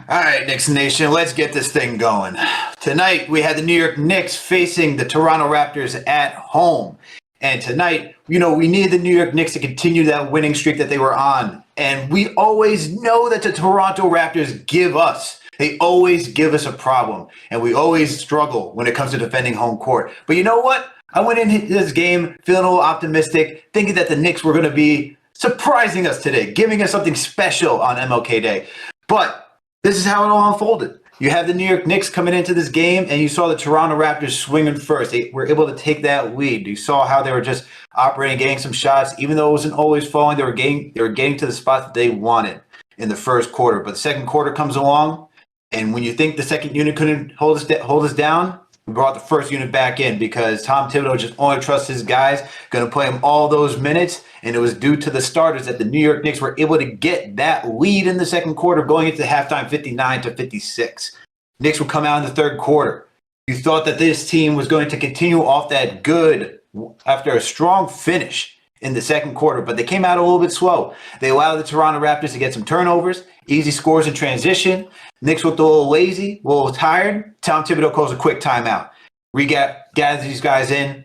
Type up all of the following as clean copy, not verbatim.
All right, Knicks Nation, let's get this thing going. Tonight, we had the New York Knicks facing the Toronto Raptors at home. And tonight, we need the New York Knicks to continue that winning streak that they were on. And we always know that the Toronto Raptors they always give us a problem. And we always struggle when it comes to defending home court. But you know what? I went into this game feeling a little optimistic, thinking that the Knicks were going to be surprising us today, giving us something special on MLK Day. But this is how it all unfolded. You have the New York Knicks coming into this game, and you saw the Toronto Raptors swinging first. They were able to take that lead. You saw how they were just operating, getting some shots. Even though it wasn't always falling, they were getting to the spots that they wanted in the first quarter. But the second quarter comes along, and when you think the second unit couldn't hold us down, we brought the first unit back in because Tom Thibodeau just only trusts his guys, going to play them all those minutes. And it was due to the starters that the New York Knicks were able to get that lead in the second quarter going into halftime 59-56. Knicks would come out in the third quarter. You thought that this team was going to continue off that good after a strong finish in the second quarter, but they came out a little bit slow. They allowed the Toronto Raptors to get some turnovers, easy scores in transition. Knicks looked a little lazy, a little tired. Tom Thibodeau calls a quick timeout. Gathers these guys in,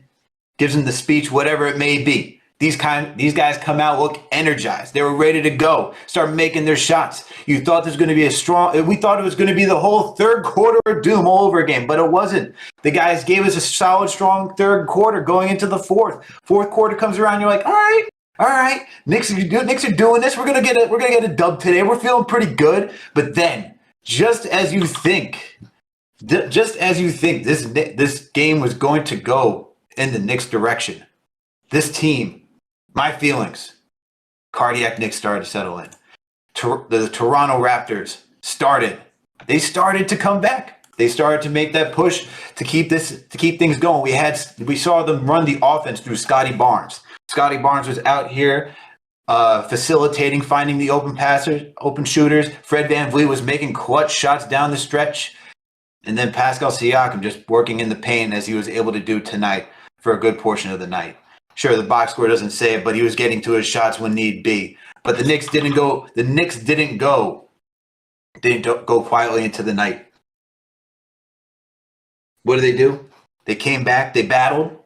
gives them the speech, whatever it may be. These guys come out, look energized. They were ready to go, start making their shots. You thought this was going to be we thought it was going to be the whole third quarter of doom all over again, but it wasn't. The guys gave us a solid, strong third quarter going into the fourth. Fourth quarter comes around, you're like, all right, Knicks are doing this. We're gonna get a dub today. We're feeling pretty good. But then, just as you think this game was going to go in the Knicks' direction, this team. My feelings, cardiac Knicks started to settle in. The Toronto Raptors started to come back. They started to make that push to keep things going. We saw them run the offense through Scotty Barnes. Scotty Barnes was out here facilitating, finding the open passers, open shooters. Fred VanVleet was making clutch shots down the stretch. And then Pascal Siakam just working in the paint as he was able to do tonight for a good portion of the night. Sure, the box score doesn't say it, but he was getting to his shots when need be. But the Knicks didn't go. The Knicks didn't go quietly into the night. What do? They came back. They battled.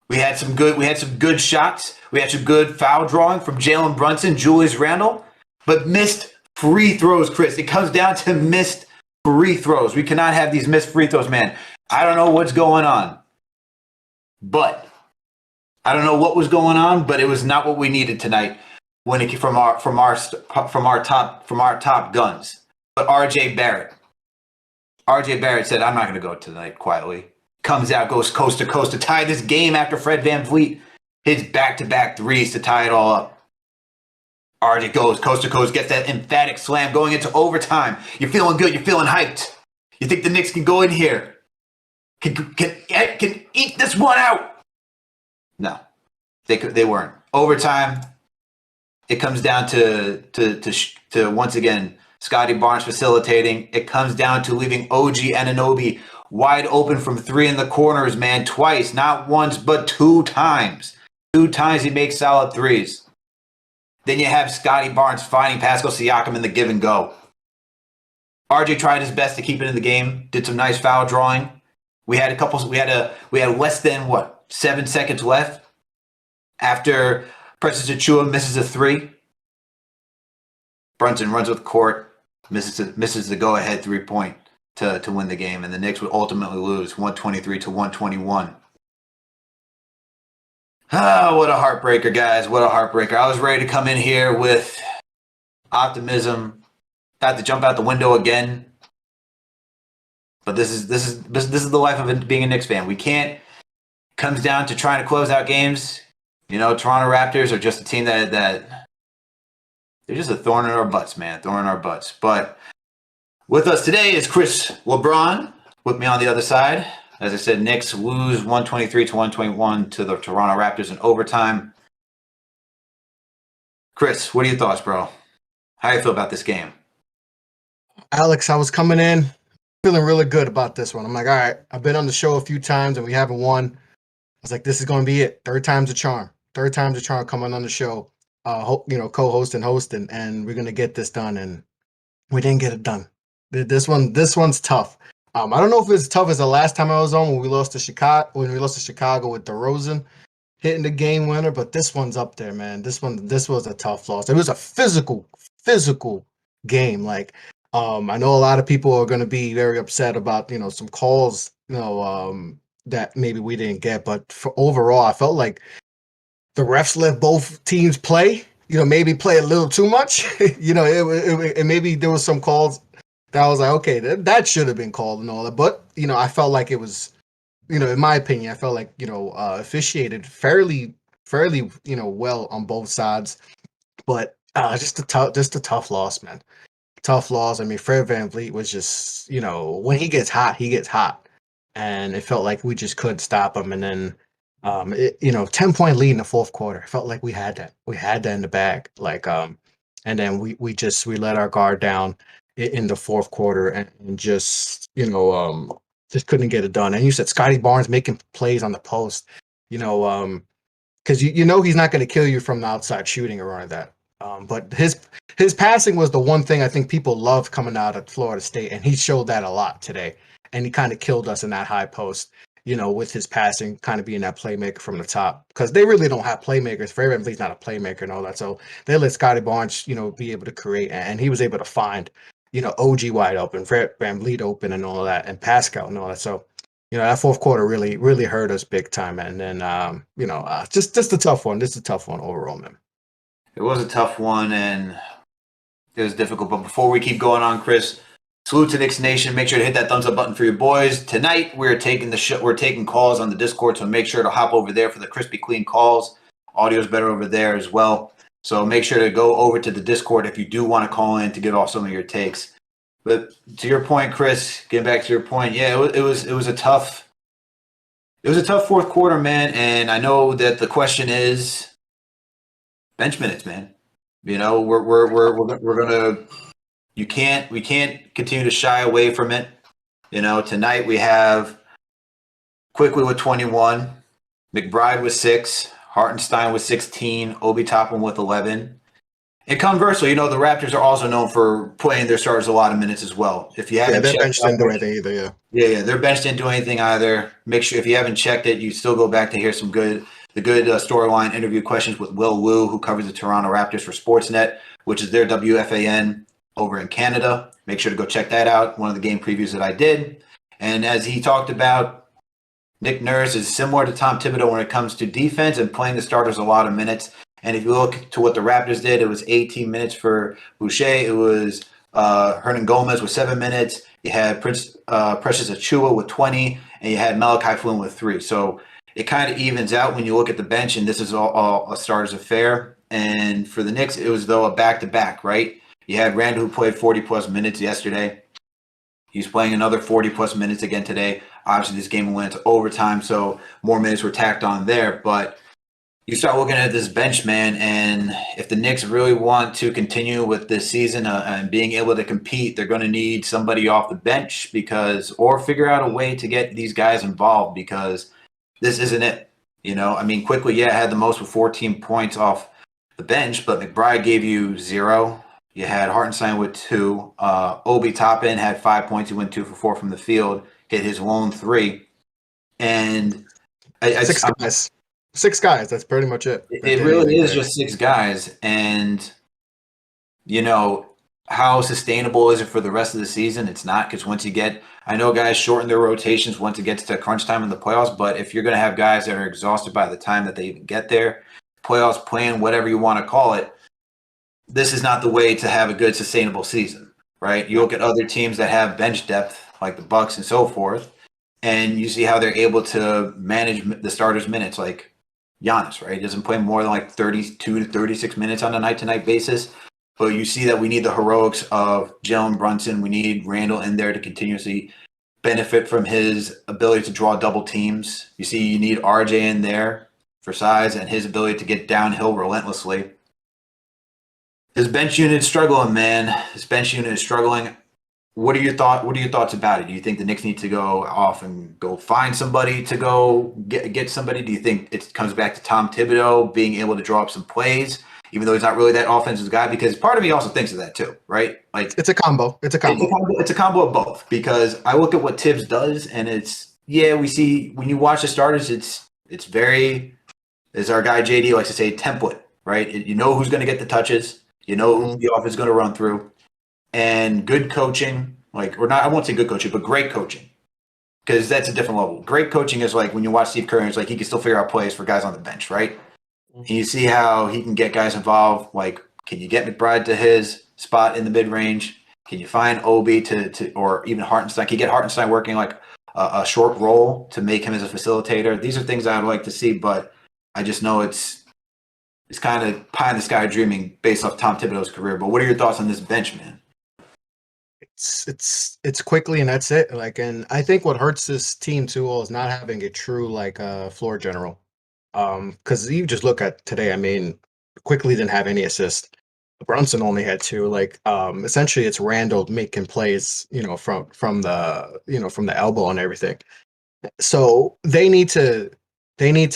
We had some good shots. We had some good foul drawing from Jalen Brunson, Julius Randle, but missed free throws. Chris, it comes down to missed free throws. We cannot have these missed free throws, man. I don't know what's going on, but. I don't know what was going on, but it was not what we needed tonight when it came from our top guns. But RJ Barrett said, "I'm not going to go tonight quietly." Comes out, goes coast to coast to tie this game after Fred VanVleet hits back-to-back threes to tie it all up. RJ goes coast to coast, gets that emphatic slam going into overtime. You're feeling good. You're feeling hyped. You think the Knicks can go in here, can eat this one out? No, they weren't. Overtime, it comes down to once again Scotty Barnes facilitating. It comes down to leaving OG Anunoby wide open from three in the corners, man, twice, not once, but two times. Two times he makes solid threes. Then you have Scotty Barnes finding Pascal Siakam in the give and go. RJ tried his best to keep it in the game. Did some nice foul drawing. We had less than 7 seconds left after Precious Achiuwa misses a three. Brunson runs with court, misses the go-ahead 3-point to win the game, and the Knicks would ultimately lose 123-121. Ah, what a heartbreaker, guys! What a heartbreaker! I was ready to come in here with optimism, had to jump out the window again. But this is the life of being a Knicks fan. We can't. Comes down to trying to close out games. Toronto Raptors are just a team that they're just a thorn in our butts, man. Thorn in our butts. But with us today is Chris LeBron with me on the other side. As I said, Knicks lose 123-121 to the Toronto Raptors in overtime. Chris, what are your thoughts, bro? How do you feel about this game? Alex, I was coming in feeling really good about this one. I'm like, all right, I've been on the show a few times and we haven't won. I was like, this is going to be it. Third time's a charm. Third time's a charm coming on the show, co-host and hosting, and we're going to get this done. And we didn't get it done. This one's tough. I don't know if it's tough as the last time I was on when we lost to Chicago. When we lost to Chicago with DeRozan hitting the game winner, but this one's up there, man. This was a tough loss. It was a physical game. Like, I know a lot of people are going to be very upset about some calls, that maybe we didn't get, but for overall, I felt like the refs let both teams play. Maybe play a little too much. And maybe there was some calls that I was like, okay, that should have been called and all that. But I felt like it was, in my opinion, I felt like officiated fairly, well on both sides. But just a tough loss, man. Tough loss. I mean, Fred VanVleet was just, when he gets hot, and it felt like we just couldn't stop him. And then 10-point lead in the fourth quarter. It felt like we had that in the bag. Like, and then we let our guard down in the fourth quarter and just just couldn't get it done. And you said Scotty Barnes making plays on the post, because he's not going to kill you from the outside shooting or anything like that. But his passing was the one thing I think people loved coming out of Florida State, and he showed that a lot today. And he kind of killed us in that high post, with his passing, kind of being that playmaker from the top, because they really don't have playmakers. Fred VanVleet's not a playmaker and all that, so they let Scotty Barnes, be able to create, and he was able to find, OG wide open, Fred VanVleet open, and all that, and Pascal and all that. So, that fourth quarter really hurt us big time, and then just a tough one. This is a tough one overall, man. It was a tough one, and it was difficult. But before we keep going on, Chris, salute to Knicks Nation. Make sure to hit that thumbs up button for your boys. Tonight, we're taking calls on the Discord, so make sure to hop over there for the crispy clean calls. Audio's better over there as well. So make sure to go over to the Discord if you do want to call in to get off some of your takes. But to your point, Chris, getting back to your point, yeah, it was a tough fourth quarter, man. And I know that the question is bench minutes, man. We're gonna. We can't continue to shy away from it. Tonight we have Quickly with 21, McBride with 6, Hartenstein with 16, Obi Toppin with 11. And conversely, the Raptors are also known for playing their starters a lot of minutes as well. If you haven't, their bench didn't do anything either. Yeah, their bench didn't do anything either. Make sure if you haven't checked it, you still go back to hear the good storyline interview questions with Will Wu, who covers the Toronto Raptors for Sportsnet, which is their WFAN over in Canada. Make sure to go check that out. One of the game previews that I did. And as he talked about, Nick Nurse is similar to Tom Thibodeau when it comes to defense and playing the starters a lot of minutes. And if you look to what the Raptors did, it was 18 minutes for Boucher. It was Hernan Gomez with 7 minutes. You had Precious Achiuwa with 20, and you had Malachi Flynn with 3. So it kind of evens out when you look at the bench, and this is all a starters affair. And for the Knicks, it was, though, a back-to-back, right? You had Randall, who played 40-plus minutes yesterday. He's playing another 40-plus minutes again today. Obviously, this game went to overtime, so more minutes were tacked on there. But you start looking at this bench, man, and if the Knicks really want to continue with this season and being able to compete, they're going to need somebody off the bench or figure out a way to get these guys involved, because this isn't it. Quickly, had the most with 14 points off the bench, but McBride gave you 0. You had Hartenstein with 2. Obi Toppin had 5 points. He went 2 for 4 from the field, hit his lone 3. And Six guys. That's pretty much it. It really is just 6 guys. And, how sustainable is it for the rest of the season? It's not, because I know guys shorten their rotations once it gets to crunch time in the playoffs, but if you're going to have guys that are exhausted by the time that they even get there, playoffs, plan, whatever you want to call it, this is not the way to have a good sustainable season, right? You look at other teams that have bench depth, like the Bucks and so forth, and you see how they're able to manage the starters' minutes, like Giannis, right? He doesn't play more than like 32 to 36 minutes on a night-to-night basis, but you see that we need the heroics of Jalen Brunson. We need Randall in there to continuously benefit from his ability to draw double teams. You see you need RJ in there for size and his ability to get downhill relentlessly. His bench unit is struggling, man. His bench unit is struggling. What are your thoughts about it? Do you think the Knicks need to go off and go find somebody to go get somebody? Do you think it comes back to Tom Thibodeau being able to draw up some plays even though he's not really that offensive guy, because part of me also thinks of that too, right? Like It's a combo. It's a combo. it's a combo of both, because I look at what Tibbs does, and we see when you watch the starters, it's very, as our guy JD likes to say, template, right? You know who's going to get the touches, you know who the offense is going to run through, and good coaching, or not, I won't say good coaching, but great coaching, because that's a different level. Great coaching is like when you watch Steve Kerr, it's like he can still figure out plays for guys on the bench, right? And you see how he can get guys involved. Like, can you get McBride to his spot in the mid range? Can you find Obi to or even Hartenstein? Can you get Hartenstein working like a short role to make him as a facilitator? These are things I would like to see, but I just know it's kind of pie in the sky dreaming based off Tom Thibodeau's career. But what are your thoughts on this bench, man? It's quickly, and that's it. And I think what hurts this team too is not having a true floor general. Because you just look at today. I mean, quickly didn't have any assists. Brunson only had two. Essentially, it's Randall making plays, from the elbow and everything. So they need to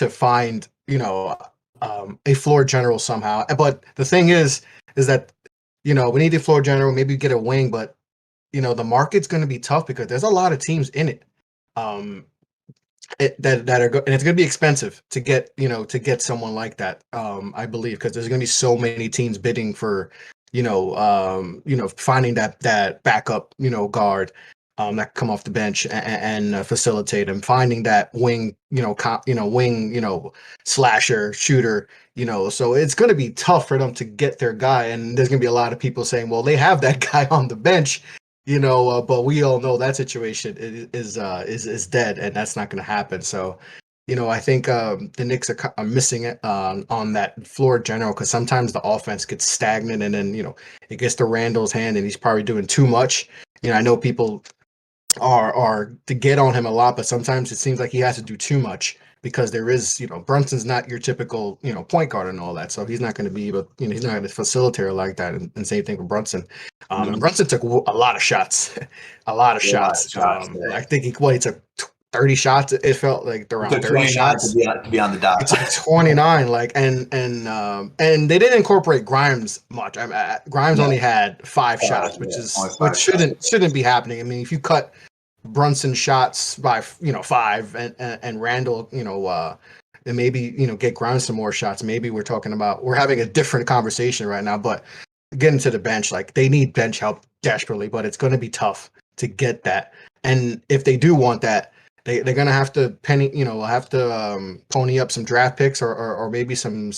find a floor general somehow. But the thing is that we need a floor general. Maybe get a wing, but the market's going to be tough because there's a lot of teams in it. That are and it's going to be expensive to get someone like that. I believe because there's going to be so many teams bidding for finding that backup guard that can come off the bench and facilitate him, finding that wing slasher shooter. So it's going to be tough for them to get their guy, and there's going to be a lot of people saying, well, they have that guy on the bench. But we all know that situation is dead, and that's not going to happen. So, I think the Knicks are missing it on that floor general, because sometimes the offense gets stagnant, and then it gets to Randall's hand, and he's probably doing too much. I know people are to get on him a lot, but sometimes it seems like he has to do too much, because there is, Brunson's not your typical, point guard and all that. So he's not going to be able, he's not going to facilitate like that. And same thing with Brunson. And Brunson took a lot of shots, a lot of shots. I think he took 30 shots. It felt like around 30 shots to be on the dot. It's like 29, and they didn't incorporate Grimes much. Grimes only had 5 shots, which shouldn't be happening. I mean, if you cut Brunson shots by 5 and Randall, and maybe get Grimes some more shots. Maybe we're having a different conversation right now. But getting to the bench, they need bench help desperately, but it's going to be tough to get that. And if they do want that, they're gonna have to pony up some draft picks or maybe some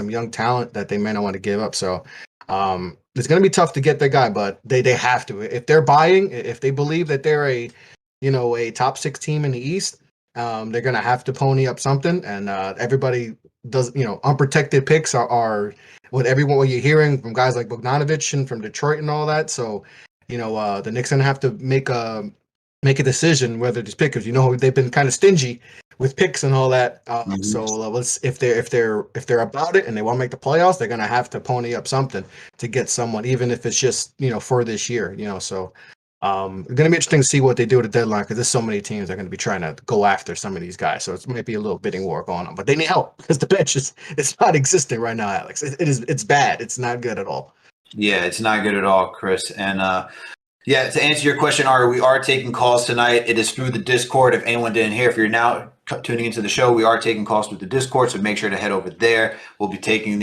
young talent that they may not want to give up. So it's gonna be tough to get that guy, but they have to. If they're buying, if they believe that they're a top 6 team in the East, they're gonna have to pony up something. And everybody does, unprotected picks are what you're hearing from guys like Bogdanovich and from Detroit and all that. So the Knicks gonna have to make a decision whether these pickers, they've been kind of stingy with picks and all that. So if they're about it and they want to make the playoffs, they're going to have to pony up something to get someone, even if it's just, for this year, So it's going to be interesting to see what they do at the deadline, because there's so many teams that are going to be trying to go after some of these guys. So it might be a little bidding war going on, but they need help because the bench it's not existing right now, Alex. It's bad. It's not good at all. Yeah, it's not good at all, Chris. And yeah, to answer your question, Ari, we are taking calls tonight. It is through the Discord. If anyone didn't hear, if you're now tuning into the show, we are taking calls through the Discord, so make sure to head over there. We'll be taking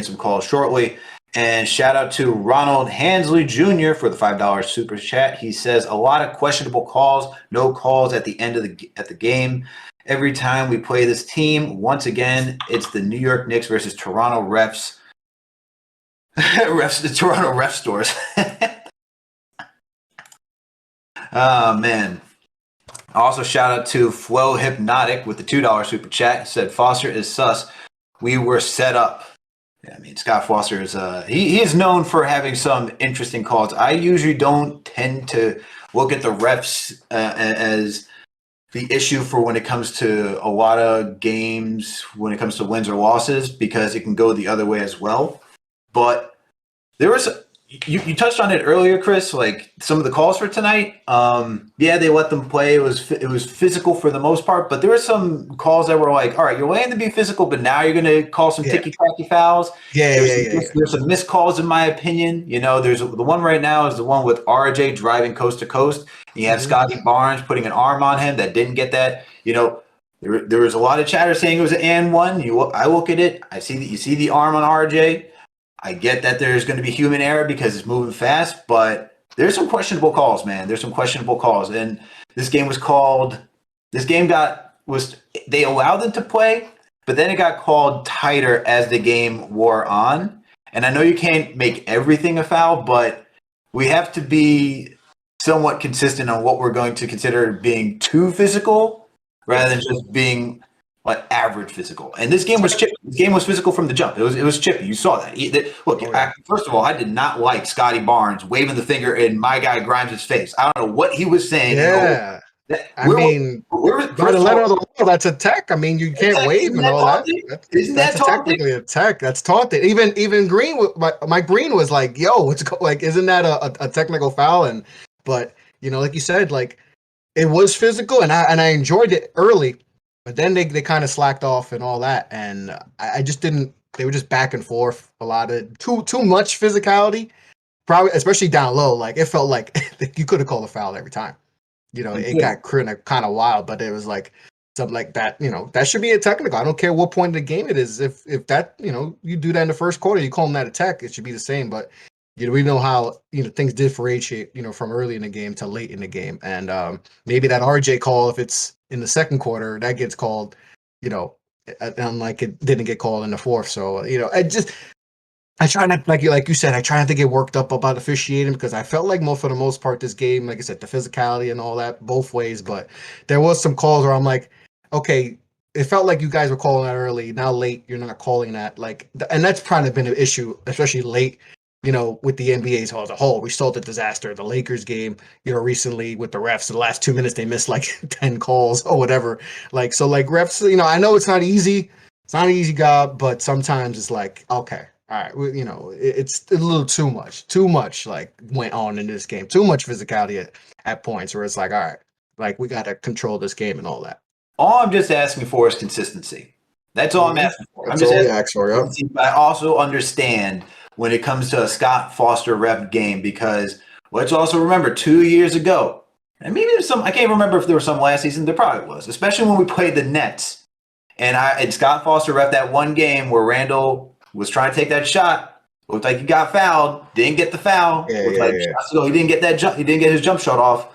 some calls shortly. And shout out to Ronald Hansley Jr. for the $5 super chat. He says a lot of questionable calls, no calls at the end of the game. Every time we play this team, once again, it's the New York Knicks versus Toronto refs. The Toronto ref stores. Oh, man. Also, shout out to Flow Hypnotic with the $2 super chat. He said, Foster is sus. We were set up. Yeah, I mean, Scott Foster is he is known for having some interesting calls. I usually don't tend to look at the refs as the issue for when it comes to a lot of games, when it comes to wins or losses, because it can go the other way as well. But there was you touched on it earlier, Chris. Like some of the calls for tonight. Yeah, they let them play. It was physical for the most part, but there were some calls that were like, all right, you're letting them be physical, but now you're going to call some Yeah. ticky-tacky fouls. Yeah, There's yeah, some, yeah, yeah. there's some missed calls in my opinion. There's the one right now is the one with RJ driving coast to coast. You have Mhm. Scotty Barnes putting an arm on him that didn't get that. There was a lot of chatter saying it was an and one. I look at it. I see that you see the arm on RJ. I get that there's going to be human error because it's moving fast, but there's some questionable calls, man. There's some questionable calls, and this game was called. This game they allowed them to play, but then it got called tighter as the game wore on. And I know you can't make everything a foul, but we have to be somewhat consistent on what we're going to consider being too physical rather than just being like average physical. And this game was chippy. This game was physical from the jump. It was chippy. You saw that. Look, first of all, I did not like Scotty Barnes waving the finger in my guy Grimes' face. I don't know what he was saying. Yeah. I mean, by the letter of the law, that's a tech. I mean, you can't wave and all that. That's technically a tech. That's taunted. Even Green, Mike Green was like, "Yo, isn't that a technical foul?" But like you said, like it was physical, and I enjoyed it early, but then they kind of slacked off and all that, and I just didn't. They were just back and forth a lot of too much physicality, probably especially down low. Like it felt like you could have called a foul every time. It got kind of wild, but it was like something like that. That should be a technical. I don't care what point of the game it is. If that, you do that in the first quarter, you call them that a tech, it should be the same. But we know how things differentiate. From early in the game to late in the game, and maybe that RJ call, if it's in the second quarter, that gets called. Unlike it didn't get called in the fourth. So I try not, like you said, I try not to get worked up about officiating because I felt like for the most part, this game, like I said, the physicality and all that, both ways. But there was some calls where I'm like, okay, it felt like you guys were calling that early. Now late, you're not calling that. And that's kind of been an issue, especially late, with the NBA as a whole. We saw the disaster, the Lakers game, recently with the refs. The last 2 minutes, they missed like 10 calls or whatever. Refs, I know it's not easy. It's not an easy job, but sometimes it's like, okay. All right, it's a little too much like went on in this game. Too much physicality at points where it's like, all right, like we got to control this game and all that. All I'm just asking for is consistency. That's all I'm asking for. That's all we ask for, yeah. But I also understand when it comes to a Scott Foster ref game because let's also remember 2 years ago, and maybe there's some, I can't remember if there was some last season, there probably was, especially when we played the Nets. And Scott Foster ref that one game where Randall was trying to take that shot. Looked like he got fouled. Didn't get the foul. So he didn't get that jump. He didn't get his jump shot off.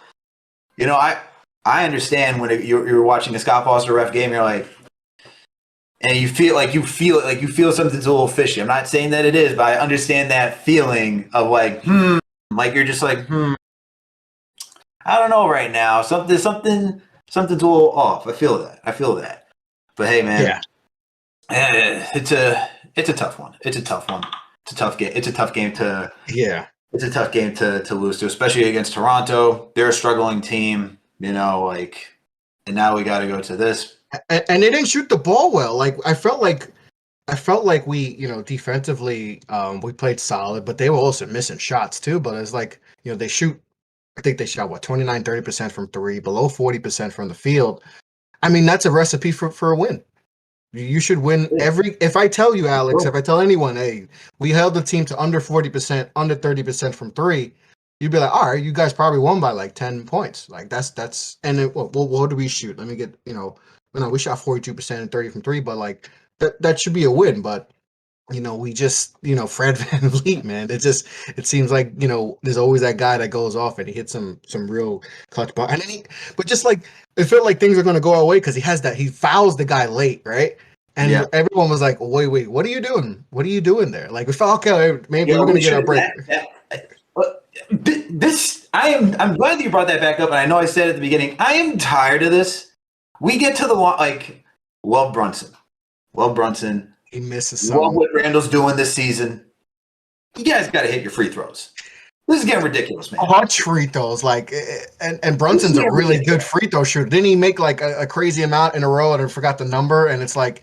I understand when you're watching a Scott Foster ref game. You're like, and you feel something's a little fishy. I'm not saying that it is, but I understand that feeling of like, like you're just like, I don't know right now. Something's a little off. I feel that. But hey, man, it's a tough one. It's a tough one. It's a tough game. It's a tough game to lose to, especially against Toronto. They're a struggling team, and now we got to go to this. And they didn't shoot the ball well. Like I felt like we, defensively, we played solid, but they were also missing shots too. But it's like, they shoot. I think they shot 29-30% from three, below 40% from the field. I mean, that's a recipe for a win. You should win if I tell you, Alex, if I tell anyone, hey, we held the team to under 40%, under 30% from three, you'd be like, all right, you guys probably won by like 10 points. Like that's, and then what do we shoot? Let me get, we shot 42% and 30 from three, but like that should be a win. But, we just, Fred VanVleet, man, it seems like, there's always that guy that goes off and he hits some real clutch ball. And then but just like, it felt like things are going to go our way because he fouls the guy late, right? And everyone was like, wait, what are you doing? What are you doing there? Like, we felt, okay, maybe we're going to get our break. I'm glad that you brought that back up. And I know I said at the beginning, I am tired of this. We get to the love Brunson. He misses something. Love what Randall's doing this season. You guys got to hit your free throws. This is getting ridiculous, man. Clutch free throws, and Brunson's a really good free throw shooter. Didn't he make like a crazy amount in a row and I forgot the number? And it's like,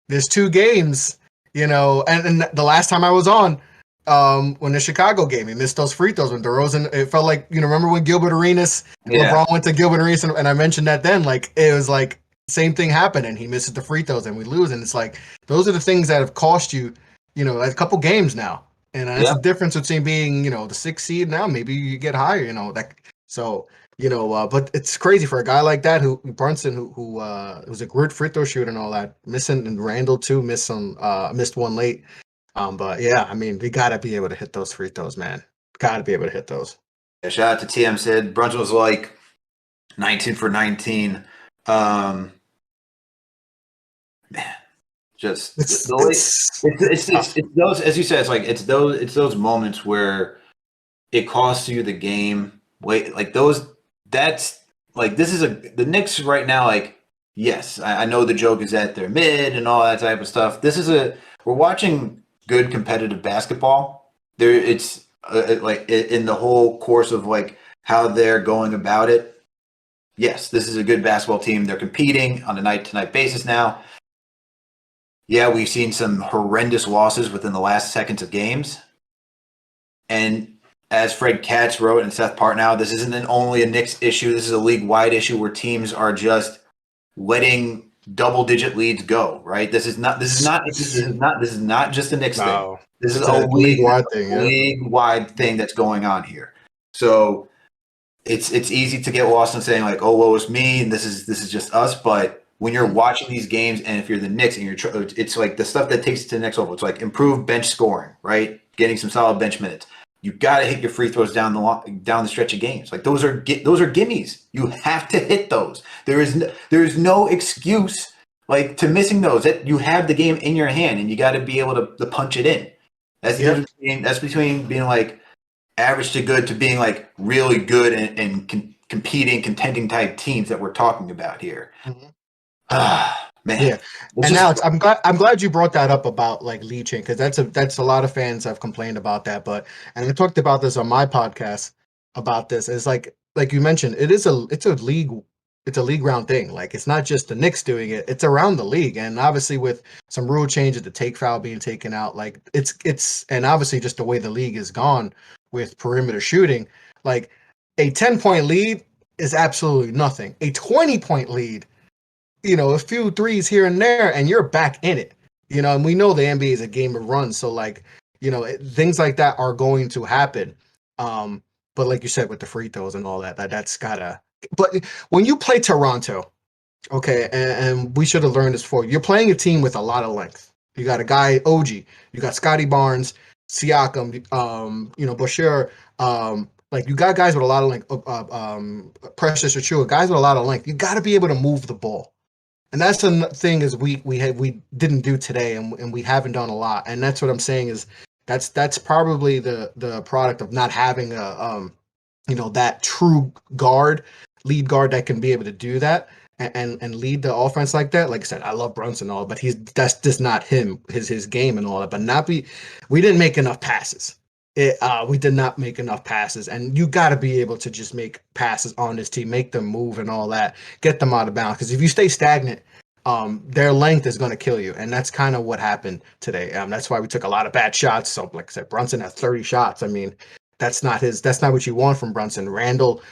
there's 2 games, and the last time I was on, when the Chicago game, he missed those free throws when DeRozan. It felt like, remember when Gilbert Arenas, Yeah. LeBron went to Gilbert Arenas, and I mentioned that then, like it was like same thing happened, and he misses the free throws, and we lose, and it's like those are the things that have cost you, a couple games now, and that's Yeah. the difference between being, the 6th seed now. Maybe you get higher, that so. But it's crazy for a guy like that, who Brunson, who was a good free throw shooter and all that, missing, and Randall too missed one late. But yeah, I mean, we gotta be able to hit those free throws, man. Gotta be able to hit those. Yeah, shout out to TM said Brunson was like 19 for 19. Man, just It's the way tough. it's those, as you said, it's those moments where it costs you the game. Wait, like those. That's like the Knicks right now. Like, yes, I know the joke is that they're mid and all that type of stuff. We're watching good competitive basketball. It's like in the whole course of like how they're going about it. Yes, this is a good basketball team. They're competing on a night-to-night basis now. Yeah, we've seen some horrendous losses within the last seconds of games. And as Fred Katz wrote and Seth Partnow, this isn't only a Knicks issue. This is a league-wide issue where teams are just letting double-digit leads go. Right? This is not just a Knicks thing. No, This is it's a league-wide thing. Yeah. league-wide thing that's going on here. So it's easy to get lost in saying like, oh, well, it's me and this is just us. But when you're watching these games, and if you're the Knicks and it's like the stuff that takes it to the next level. It's like improved bench scoring, right? Getting some solid bench minutes. You got to hit your free throws down the stretch of games. Like those are gimmies. You have to hit those. There is no excuse like to missing those. That you have the game in your hand and you got to be able to punch it in. That's between being like average to good to being like really good and competing, contending type teams that we're talking about here. Mm-hmm. Man. Yeah, and Alex, I'm glad you brought that up about like leeching, because that's a lot of fans have complained about that. But and I talked about this on my podcast about this. It's like you mentioned, it's a league round thing. Like it's not just the Knicks doing it; it's around the league. And obviously with some rule changes, the take foul being taken out, like it's and obviously just the way the league is gone with perimeter shooting, like a 10-point lead is absolutely nothing. A 20-point lead, a few threes here and there, and you're back in it. And we know the NBA is a game of runs, so like, things like that are going to happen. But like you said, with the free throws and all that, that's gotta. But when you play Toronto, okay, and we should have learned this before, you're playing a team with a lot of length. You got a guy, OG, you got Scotty Barnes, Siakam, Bashir, like you got guys with a lot of length, Precious Achua, guys with a lot of length. You got to be able to move the ball. And that's the thing is we didn't do today, and we haven't done a lot. And that's what I'm saying is that's probably the product of not having that true lead guard that can be able to do that and lead the offense like that. Like I said, I love Brunson and all, but that's just not his game and all that. But we didn't make enough passes. We did not make enough passes, and you got to be able to just make passes on this team, make them move and all that, get them out of bounds. Because if you stay stagnant, their length is going to kill you, and that's kind of what happened today. That's why we took a lot of bad shots. So, like I said, Brunson had 30 shots. I mean, that's not what you want from Brunson. Randall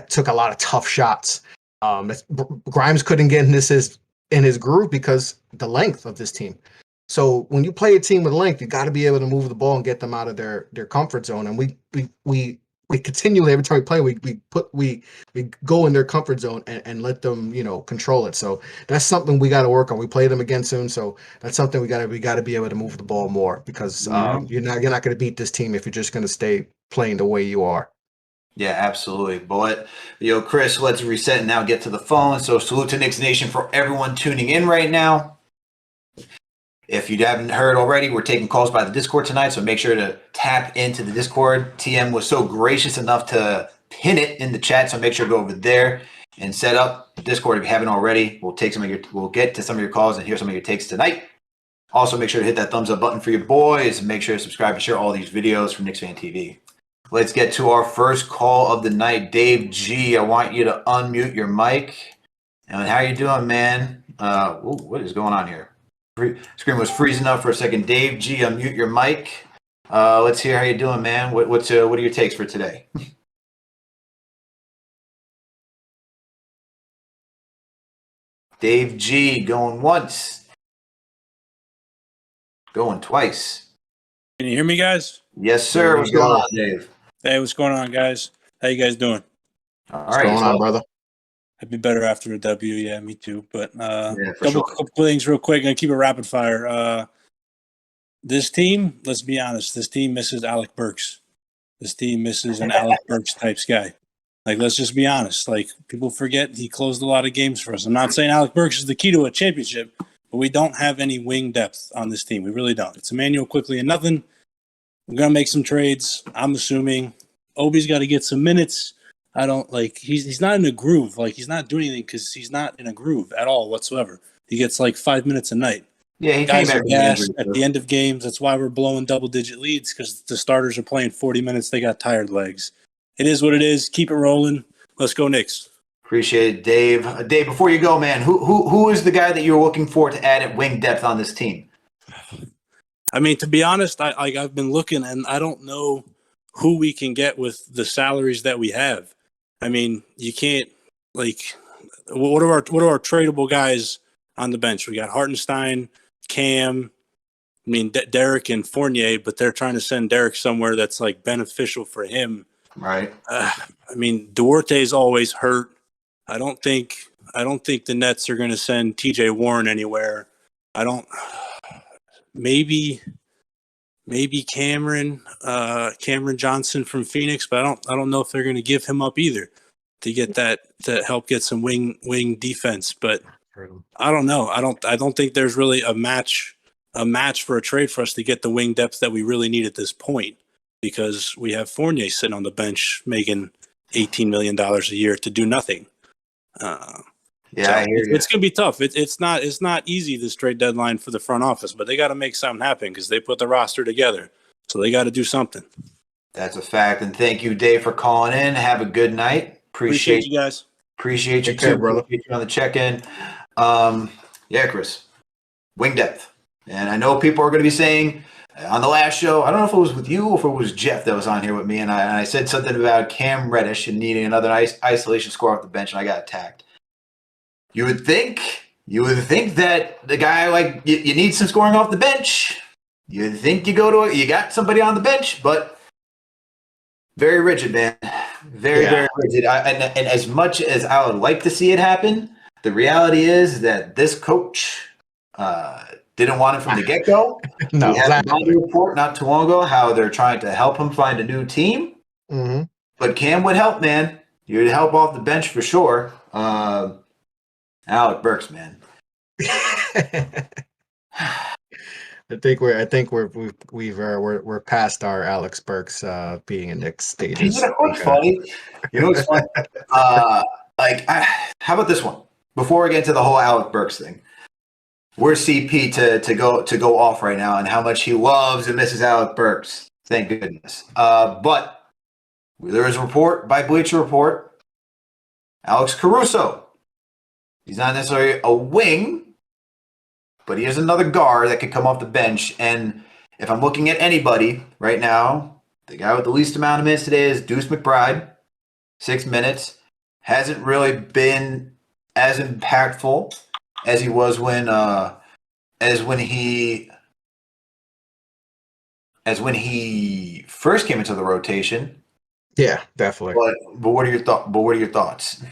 took a lot of tough shots. Grimes couldn't get in his groove because the length of this team. So when you play a team with length, you got to be able to move the ball and get them out of their comfort zone. And we continually, every time we play, we go in their comfort zone and let them control it. So that's something we got to work on. We play them again soon, so that's something we got to be able to move the ball more, because you're not going to beat this team if you're just going to stay playing the way you are. Yeah, absolutely. But Chris, let's reset and now get to the phone. So salute to Knicks Nation for everyone tuning in right now. If you haven't heard already, we're taking calls by the Discord tonight, so make sure to tap into the Discord. TM was so gracious enough to pin it in the chat, so make sure to go over there and set up the Discord if you haven't already. We'll get to some of your calls and hear some of your takes tonight. Also, make sure to hit that thumbs up button for your boys, and make sure to subscribe and share all these videos from KnicksFanTV. Let's get to our first call of the night. Dave G, I want you to unmute your mic. And how you doing, man? What is going on here? Screen was freezing up for a second. Dave G, unmute your mic. Let's hear how you doing, man. What are your takes for today? Dave G going once, going twice. Can you hear me, guys? Yes, There sir. you What's going go. on, Dave? Hey, what's going on, guys? How you guys doing? All What's right. going on, brother? I'd be better after a W. Yeah, me too. But Yeah, for couple sure. couple things real quick. Gonna keep it rapid fire. This team, let's be honest, this team misses Alec Burks. This team misses an Alec Burks types guy. Like, let's just be honest. Like, people forget he closed a lot of games for us. I'm not saying Alec Burks is the key to a championship, but we don't have any wing depth on this team. We really don't. It's Emmanuel quickly and nothing. We're gonna make some trades. I'm assuming Obi's got to get some minutes. I don't like he's not in a groove. Like, he's not doing anything because he's not in a groove at all whatsoever. He gets like 5 minutes a night. Yeah, he came Guys back are from injury. gassed at the end of games. That's why we're blowing double-digit leads, because the starters are playing 40 minutes. They got tired legs. It is what it is. Keep it rolling. Let's go Knicks. Appreciate it, Dave. Dave, before you go, man, who is the guy that you're looking for to add at wing depth on this team? I mean, to be honest, I've been looking, and I don't know who we can get with the salaries that we have. I mean, you can't like what are our tradable guys on the bench? We got Hartenstein, Cam. I mean, Derek and Fournier, but they're trying to send Derek somewhere that's like beneficial for him. Right. I mean, Duarte's always hurt. I don't think the Nets are going to send TJ Warren anywhere. I don't. Maybe Cameron Johnson from Phoenix, but I don't know if they're going to give him up either to get that to help get some wing defense. But I don't know. I don't think there's really a match for a trade for us to get the wing depth that we really need at this point, because we have Fournier sitting on the bench making $18 million a year to do nothing. Yeah, so I hear you. it's going to be tough. It's not easy, this trade deadline for the front office, but they got to make something happen because they put the roster together. So they got to do something. That's a fact. And thank you, Dave, for calling in. Have a good night. Appreciate you guys. Appreciate you Take care, too, brother. Appreciate you on the check-in. Yeah, Chris, wing depth. And I know people are going to be saying on the last show, I don't know if it was with you or if it was Jeff that was on here with me, and I said something about Cam Reddish and needing another isolation score off the bench, and I got attacked. You would think that the guy, like, you need some scoring off the bench. You think you got somebody on the bench, but very rigid, man. Very rigid. And as much as I would like to see it happen, the reality is that this coach didn't want it from the get-go. No, we had a body report not too long ago how they're trying to help him find a new team. Mm-hmm. But Cam would help, man. He would help off the bench for sure. Alec Burks, man. I think we're past our Alex Burks being a Knicks status. You know what's funny? You know what's funny? How about this one? Before we get into the whole Alec Burks thing, where's CP to go off right now and how much he loves and misses Alec Burks? Thank goodness. But there is a report by Bleacher Report. Alex Caruso. He's not necessarily a wing, but he is another guard that could come off the bench. And if I'm looking at anybody right now, the guy with the least amount of minutes today is Deuce McBride. 6 minutes. Hasn't really been as impactful as he was when he first came into the rotation. Yeah, definitely. But what are your thoughts?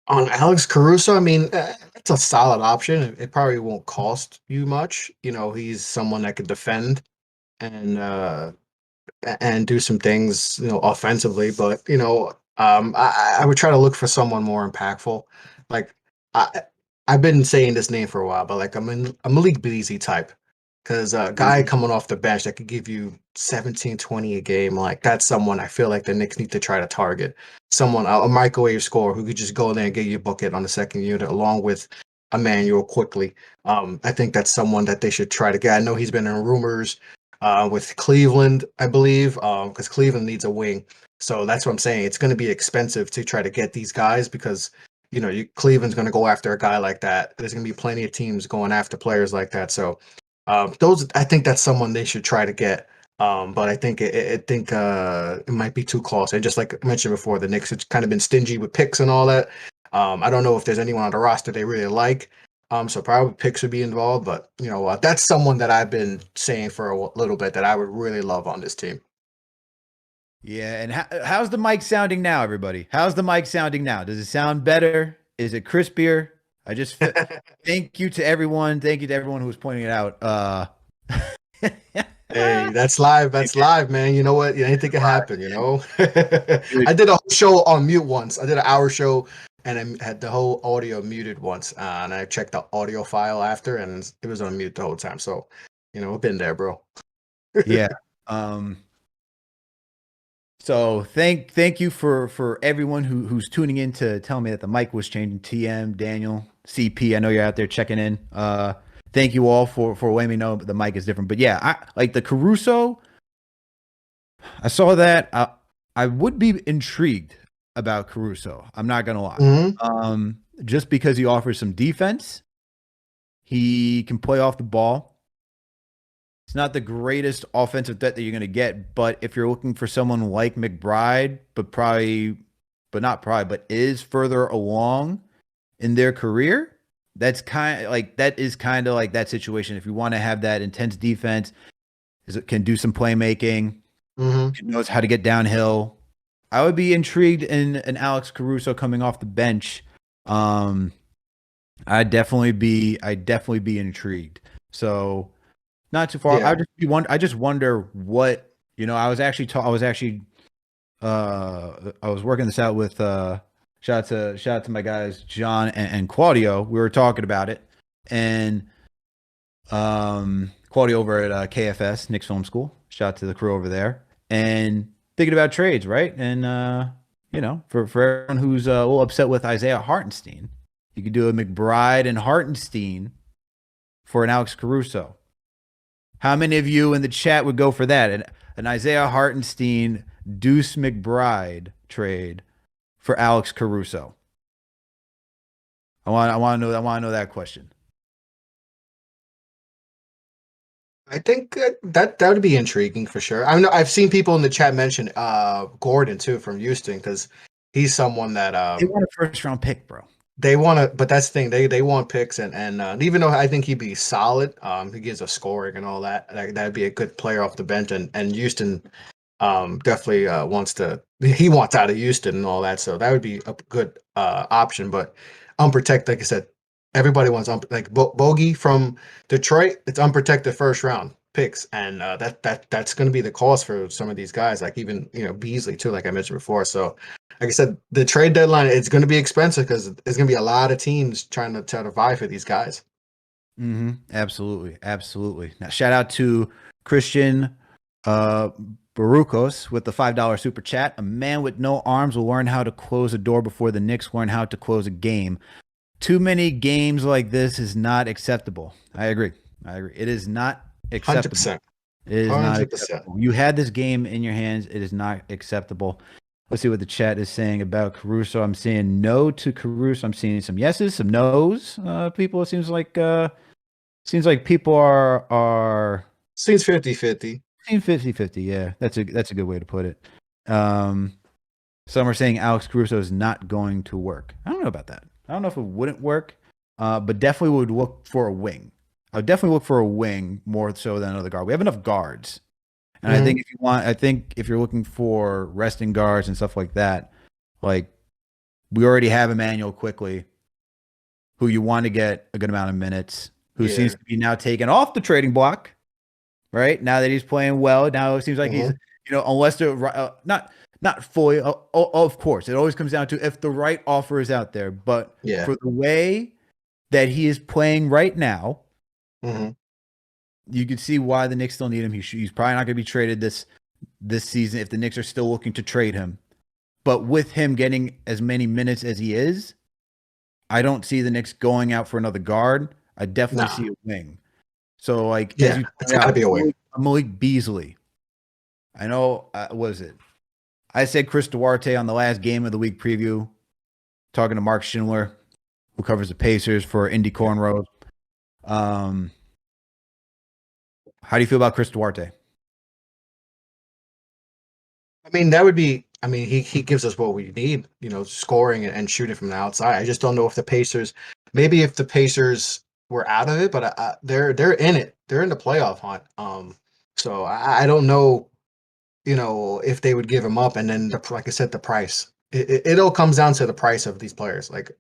On Alex Caruso, I mean, it's a solid option. It probably won't cost you much. You know, he's someone that could defend and do some things, you know, offensively. But you know, I would try to look for someone more impactful. Like I've been saying this name for a while, but like I'm a Malik Beasley type, because a guy coming off the bench that could give you 17, 20 a game, like that's someone I feel like the Knicks need to try to target. Someone, a microwave scorer who could just go in there and get you a bucket on the second unit, along with Emmanuel quickly. I think that's someone that they should try to get. I know he's been in rumors with Cleveland, I believe, because Cleveland needs a wing. So that's what I'm saying. It's going to be expensive to try to get these guys because, you know, Cleveland's going to go after a guy like that. There's going to be plenty of teams going after players like that. So I think that's someone they should try to get. But I think it might be too close. And just like I mentioned before, the Knicks have kind of been stingy with picks and all that. I don't know if there's anyone on the roster they really like. So probably picks would be involved. But that's someone that I've been saying for a little bit that I would really love on this team. Yeah, and how's the mic sounding now, everybody? How's the mic sounding now? Does it sound better? Is it crispier? I just thank you to everyone. Thank you to everyone who was pointing it out. Hey, that's live. That's live, man. You know what? Anything can happen, I did a whole show on mute once. I did an hour show and I had the whole audio muted once. And I checked the audio file after and it was on mute the whole time. So, I've been there, bro. Yeah. So thank you for everyone who's tuning in to tell me that the mic was changing. TM, Daniel, CP, I know you're out there checking in. Thank you all for letting me know the mic is different. But yeah, I like the Caruso. I saw that. I would be intrigued about Caruso. I'm not gonna lie. Mm-hmm. Just because he offers some defense, he can play off the ball. It's not the greatest offensive threat that you're going to get, but if you're looking for someone like McBride, but is further along in their career, that is kind of like that situation. If you want to have that intense defense, can do some playmaking, knows how to get downhill. I would be intrigued in an Alex Caruso coming off the bench. I'd definitely be intrigued. So. Not too far. Yeah. I just wonder what I was working this out with shout out to my guys John and Claudio. We were talking about it, and Claudio over at KFS Knicks Film School. Shout out to the crew over there, and thinking about trades, right? And for everyone who's a little upset with Isaiah Hartenstein, you could do a McBride and Hartenstein for an Alex Caruso. How many of you in the chat would go for that? An Isaiah Hartenstein, Deuce McBride trade for Alex Caruso. I want to know that question. I think that would be intriguing for sure. I know I've seen people in the chat mention Gordon too from Houston because he's someone that they want a first round pick, bro. They want to, but that's the thing. They want picks, and even though I think he'd be solid, he gives us scoring and all that. That'd be a good player off the bench, and Houston definitely wants out of Houston and all that. So that would be a good option. But unprotected, like I said, everybody wants Bogey from Detroit. It's unprotected first round picks, and that's going to be the cost for some of these guys, like even Beasley too, like I mentioned before. So. Like I said, the trade deadline, it's going to be expensive because there's going to be a lot of teams trying to vie for these guys. Absolutely. Now, shout out to Christian Barucos with the $5 super chat. A man with no arms will learn how to close a door before the Knicks learn how to close a game. Too many games like this is not acceptable. I agree. It is not acceptable. 100%. It is 100%. Not acceptable. You had this game in your hands. It is not acceptable. Let's see what the chat is saying about Caruso. I'm seeing no to Caruso. I'm seeing some yeses, some nos. People, it seems like people are seems 50-50. Seems 50-50. Yeah, that's a good way to put it. Some are saying Alex Caruso is not going to work. I don't know about that. I don't know if it wouldn't work, but definitely would look for a wing. I would definitely look for a wing more so than another guard. We have enough guards. And I think if you're looking for resting guards and stuff like that, like we already have Emmanuel Quickly, who you want to get a good amount of minutes, who seems to be now taken off the trading block, right? Now that he's playing well, now it seems like he's, unless they're not fully, of course, it always comes down to if the right offer is out there. But for the way that he is playing right now, you can see why the Knicks still need him. He's probably not going to be traded this season if the Knicks are still looking to trade him. But with him getting as many minutes as he is, I don't see the Knicks going out for another guard. I definitely see a wing. So, it's got to be a wing. Malik Beasley. I know, what is it? I said Chris Duarte on the last Game of the Week preview, talking to Mark Schindler, who covers the Pacers for Indy Cornrows. How do you feel about Chris Duarte? I mean, that would be. I mean, he gives us what we need, scoring and shooting from the outside. I just don't know if the Pacers, maybe if the Pacers were out of it, but they're in it. They're in the playoff hunt. So I don't know, if they would give him up, and then like I said, the price. It all comes down to the price of these players. Like,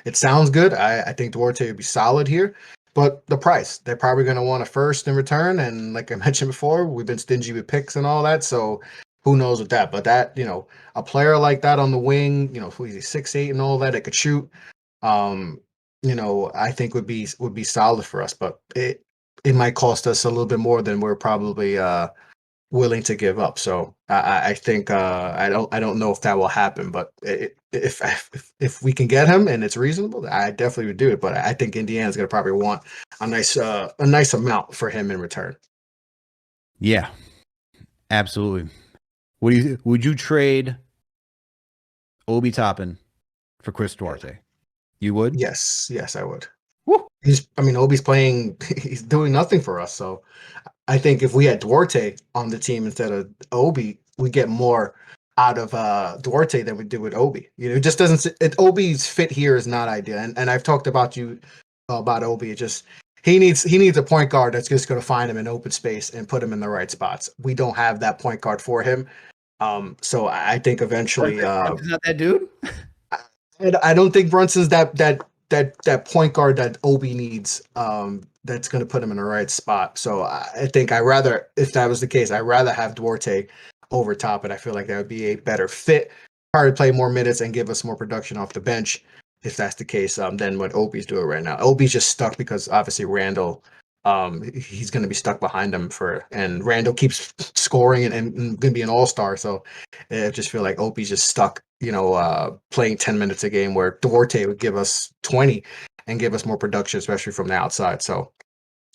it sounds good. I think Duarte would be solid here, but the price. They're probably going to want a first in return, and like I mentioned before, we've been stingy with picks and all that. So who knows with that? But that, a player like that on the wing, who is he 6'8" and all that, it could shoot. Um, I think would be solid for us, but it might cost us a little bit more than we're probably willing to give up. So I think I don't know if that will happen, but if we can get him and it's reasonable, I definitely would do it. But I think Indiana's going to probably want a nice amount for him in return. Yeah, absolutely. Would you trade Obi Toppin for Chris Duarte? You would? Yes, I would. Woo. Obi's playing. He's doing nothing for us. So I think if we had Duarte on the team instead of Obi, we get more out of Duarte than we do with Obi. It just doesn't. Obi's fit here is not ideal, and I've talked about Obi. It just he needs a point guard that's just going to find him in open space and put him in the right spots. We don't have that point guard for him. So I think eventually, Brunson's not that dude. I don't think Brunson's that point guard that Obi needs. That's going to put him in the right spot. So I think if that was the case, I'd rather have Duarte over Toppin. I feel like that would be a better fit. Probably play more minutes and give us more production off the bench if that's the case. Than what Obi's doing right now. Obi's just stuck because obviously Randall. He's going to be stuck behind him and Randall keeps scoring and going to be an all-star. So I just feel like Obi's just stuck, playing 10 minutes a game where Duarte would give us 20 and give us more production, especially from the outside. So,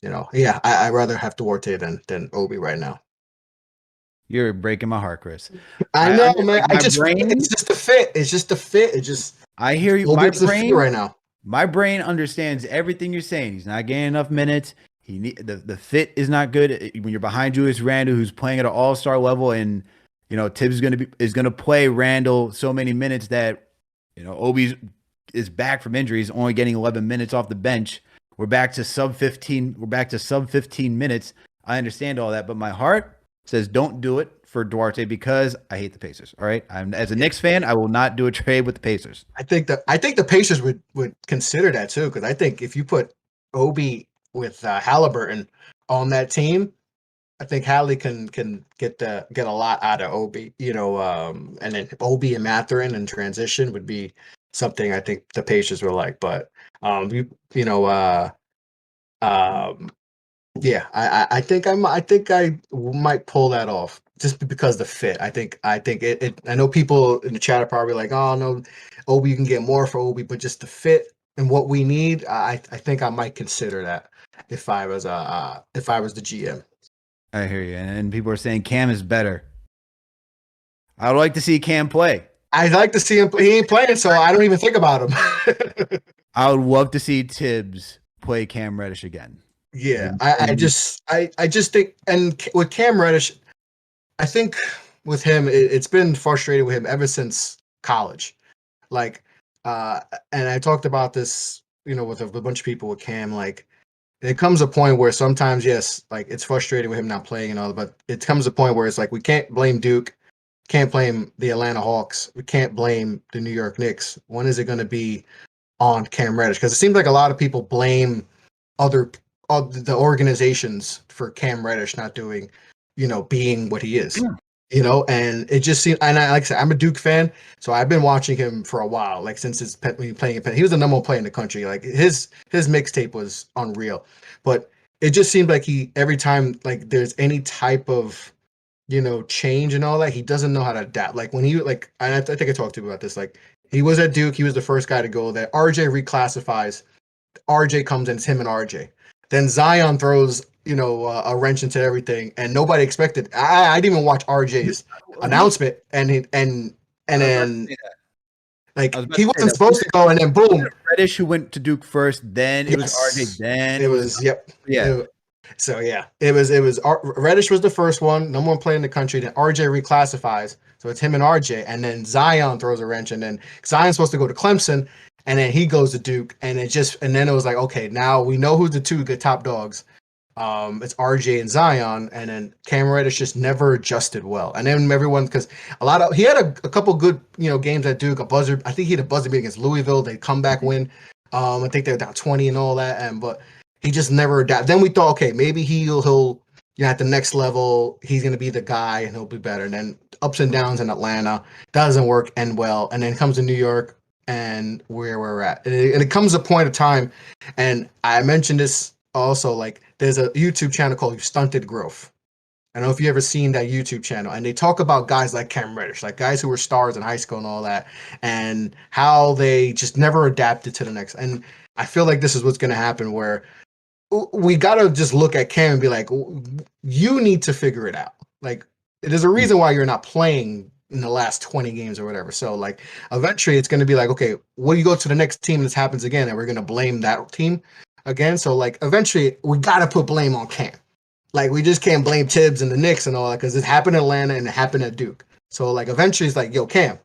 I'd rather have Duarte than Obi right now. You're breaking my heart, Chris. I know, man. It's just a fit. It's just a fit. I hear you. My brain right now. My brain understands everything you're saying. He's not getting enough minutes. The fit is not good when you're behind Julius Randle, who's playing at an all-star level, and Tibbs is gonna play Randle so many minutes that Obi is back from injury. He's only getting 11 minutes off the bench. We're back to sub 15. We're back to sub 15 minutes. I understand all that, but my heart says don't do it for Duarte because I hate the Pacers. All right, as a Knicks fan, I will not do a trade with the Pacers. I think the Pacers would consider that too, because I think if you put Obi with Halliburton on that team, I think Hallie can get a lot out of Obi. And then Obi and Mathurin and transition would be something I think the Pacers were like. But yeah, I think I might pull that off just because the fit. I think it. I know people in the chat are probably like, "Oh no, Obi, you can get more for Obi," but just the fit and what we need, I think I might consider that if I was the GM. I hear you, and people are saying Cam is better. I would like to see Cam play. I'd like to see him. He ain't playing, so I don't even think about him. I would love to see Tibbs play Cam Reddish again. Yeah, I just think, and with Cam Reddish, I think with him, it's been frustrating with him ever since college. Like, and I talked about this, with a bunch of people with Cam. Like, there comes a point where sometimes, yes, like it's frustrating with him not playing and all, but it comes a point where it's like we can't blame Duke, can't blame the Atlanta Hawks, we can't blame the New York Knicks. When is it going to be on Cam Reddish? Because it seems like a lot of people blame the organizations for Cam Reddish not doing, being what he is, and it just seems, and like I said, I'm a Duke fan, so I've been watching him for a while, like since when he playing in Penn. He was the number one player in the country. Like his mixtape was unreal, but it just seemed like every time like there's any type of, change and all that, he doesn't know how to adapt. Like when he and I think I talked to you about this, like he was at Duke, he was the first guy to go there. RJ reclassifies, RJ comes in, it's him and RJ. Then Zion throws, a wrench into everything, and nobody expected. I didn't even watch RJ's announcement, and then like he wasn't supposed to go, and then boom, Reddish who went to Duke first, then it was RJ, then it was yeah. So yeah, Reddish was the first one, number one player in the country. Then RJ reclassifies, so it's him and RJ, and then Zion throws a wrench, and then Zion's supposed to go to Clemson, and then he goes to Duke, and then it was like, okay, now we know who the two good top dogs. It's RJ and Zion, and then Cam Reddish just never adjusted well. And then everyone, because he had a couple good games at Duke, a buzzer. I think he had a buzzer beat against Louisville. They comeback win. I think they were down 20 and all that, but he just never adapted. Then we thought, okay, maybe he'll at the next level, he's gonna be the guy and he'll be better. And then ups and downs in Atlanta, doesn't work end well, and then comes to New York and where we're at. And it comes a point of time, and I mentioned this also, like there's a YouTube channel called Stunted Growth. I don't know if you ever seen that YouTube channel, and they talk about guys like Cam Reddish, like guys who were stars in high school and all that, and how they just never adapted to the next. And I feel like this is what's going to happen, where we got to just look at Cam and be like, you need to figure it out. Like, there's a reason why you're not playing in the last 20 games or whatever. So like, eventually it's going to be like, okay, when you go to the next team, this happens again, and we're going to blame that team again. So like, eventually we got to put blame on Cam. Like, we just can't blame Tibbs and the Knicks and all that, because it happened in Atlanta and it happened at Duke. So like, eventually it's like, yo, Cam,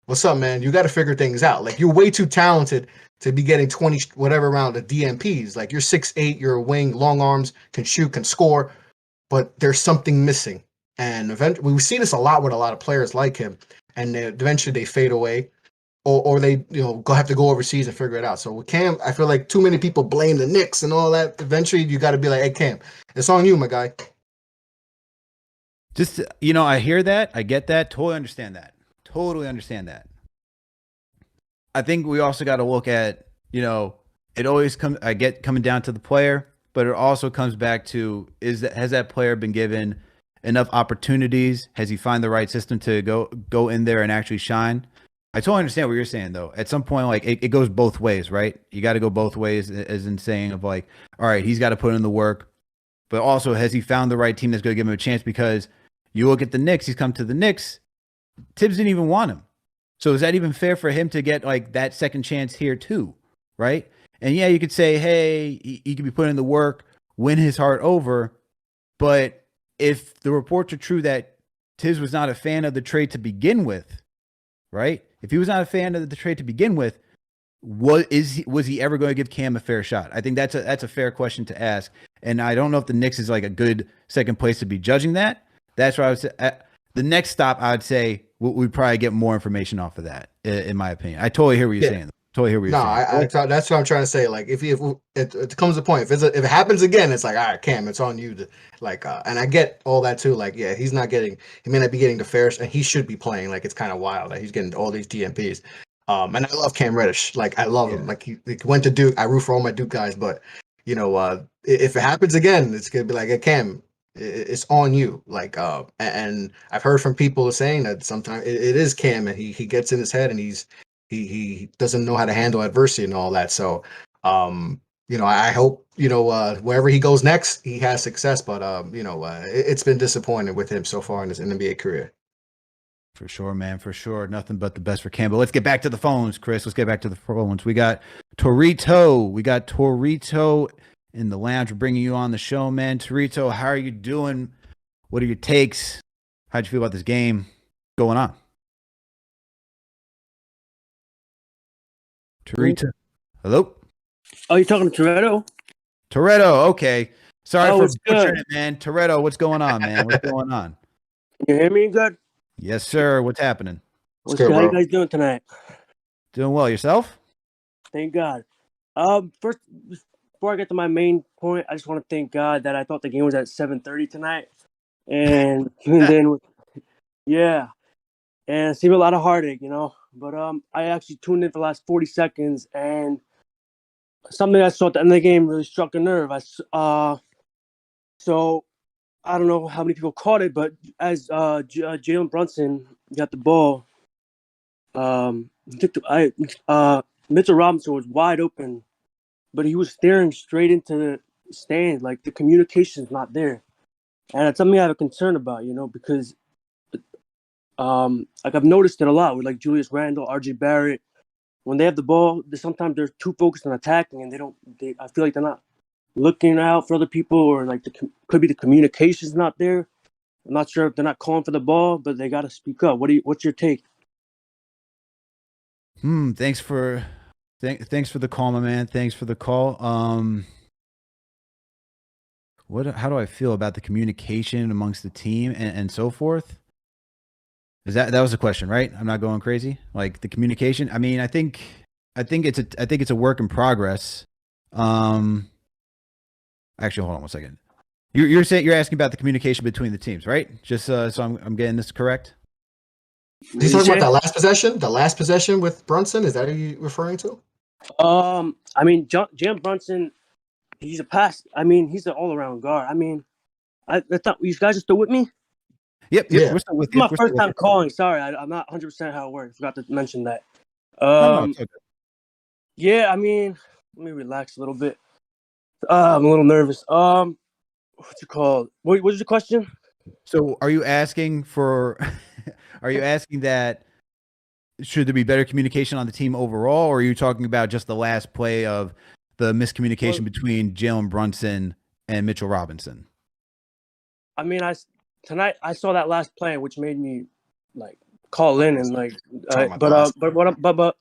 what's up, man? You got to figure things out. Like, you're way too talented to be getting 20 whatever round of DMPs. Like, you're 6'8", you're a wing, long arms, can shoot, can score, but there's something missing. And eventually, we see this a lot with a lot of players like him, and eventually they fade away, or they have to go overseas and figure it out. So with Cam, I feel like too many people blame the Knicks and all that. Eventually, you got to be like, hey, Cam, it's on you, my guy. Just, I hear that. I get that. Totally understand that. I think we also got to look at, it always coming down to the player, but it also comes back to, has that player been given enough opportunities? Has he found the right system to go in there and actually shine? I totally understand what you're saying, though. At some point, like, it goes both ways, right? You got to go both ways, as in saying of like, all right, he's got to put in the work, but also, has he found the right team that's going to give him a chance? Because you look at the Knicks, he's come to the Knicks. Tibbs didn't even want him. So is that even fair for him to get like that second chance here too, right? And yeah, you could say, hey, he could be putting in the work, win his heart over, but if the reports are true that Tibbs was not a fan of the trade to begin with, right? If he was not a fan of the trade to begin with, was he ever going to give Cam a fair shot? I think that's a fair question to ask, and I don't know if the Knicks is like a good second place to be judging that. That's why I would say the next stop, I would say we'd probably get more information off of that, in my opinion. I totally hear what you're saying. Totally hear what you're saying. That's what I'm trying to say. Like, if it comes to a point, if it happens again, it's like, all right, Cam, it's on you to like. And I get all that too. Like, yeah, he may not be getting the fair, and he should be playing. Like, it's kind of wild that he's getting all these DMPs. And I love Cam Reddish. Like, I love him. Like, he went to Duke. I root for all my Duke guys, but if it happens again, it's gonna be like, hey, Cam, it's on you. Like, and I've heard from people saying that sometimes it is Cam, and he gets in his head, and he doesn't know how to handle adversity and all that. So, I hope, wherever he goes next, he has success. But, it's been disappointing with him so far in his NBA career. For sure, man. For sure. Nothing but the best for Cam. But let's get back to the phones, Chris. Let's get back to the phones. We got Torito. In the lounge. We're bringing you on the show, man. Torito, how are you doing? What are your takes? How'd you feel about this game? What's going on? Torito. Hello? Oh, you're talking to Toretto? Toretto, okay. Sorry for butchering good? it, man. Toretto, what's going on, man? What's going on? Can you hear me good? Yes, sir. What's happening? What's good? How you guys doing tonight? Doing well. Yourself? Thank God. First, before I get to my main point, I just want to thank God that I thought the game was at 7:30 tonight, and then yeah, and it seemed a lot of heartache, But I actually tuned in for the last 40 seconds, and something I saw at the end of the game really struck a nerve. So I don't know how many people caught it, but as Jalen Brunson got the ball, Mitchell Robinson was wide open, but he was staring straight into the stand. Like, the communication's not there, and it's something I have a concern about, because like, I've noticed it a lot with like Julius Randle, RJ Barrett. When they have the ball, sometimes they're too focused on attacking, and I feel like they're not looking out for other people, or like could be the communication's not there. I'm not sure if they're not calling for the ball, but they got to speak up. What's your take? Thanks for the call, my man. Thanks for the call. How do I feel about the communication amongst the team and so forth? That was the question, right? I'm not going crazy. Like the communication. I mean, I think it's a work in progress. Actually, hold on one second. You're asking about the communication between the teams, right? Just so I'm getting this correct. Are you talking about that last possession? The last possession with Brunson? Is that who you referring to? I mean, Jalen Brunson, he's a pass. I mean, he's an all-around guard. I mean, I thought you guys are still with me. Yep. Yeah. We're still with It's you. my first time calling. Sorry, I'm not 100% how it works. Forgot to mention that. No, it's okay. Yeah, I mean, let me relax a little bit. I'm a little nervous. What's it called? What was the question? So, are you asking for? Are you asking that? Should there be better communication on the team overall, or are you talking about just the last play of the miscommunication between Jalen Brunson and Mitchell Robinson? I mean, tonight I saw that last play, which made me like call in and like, but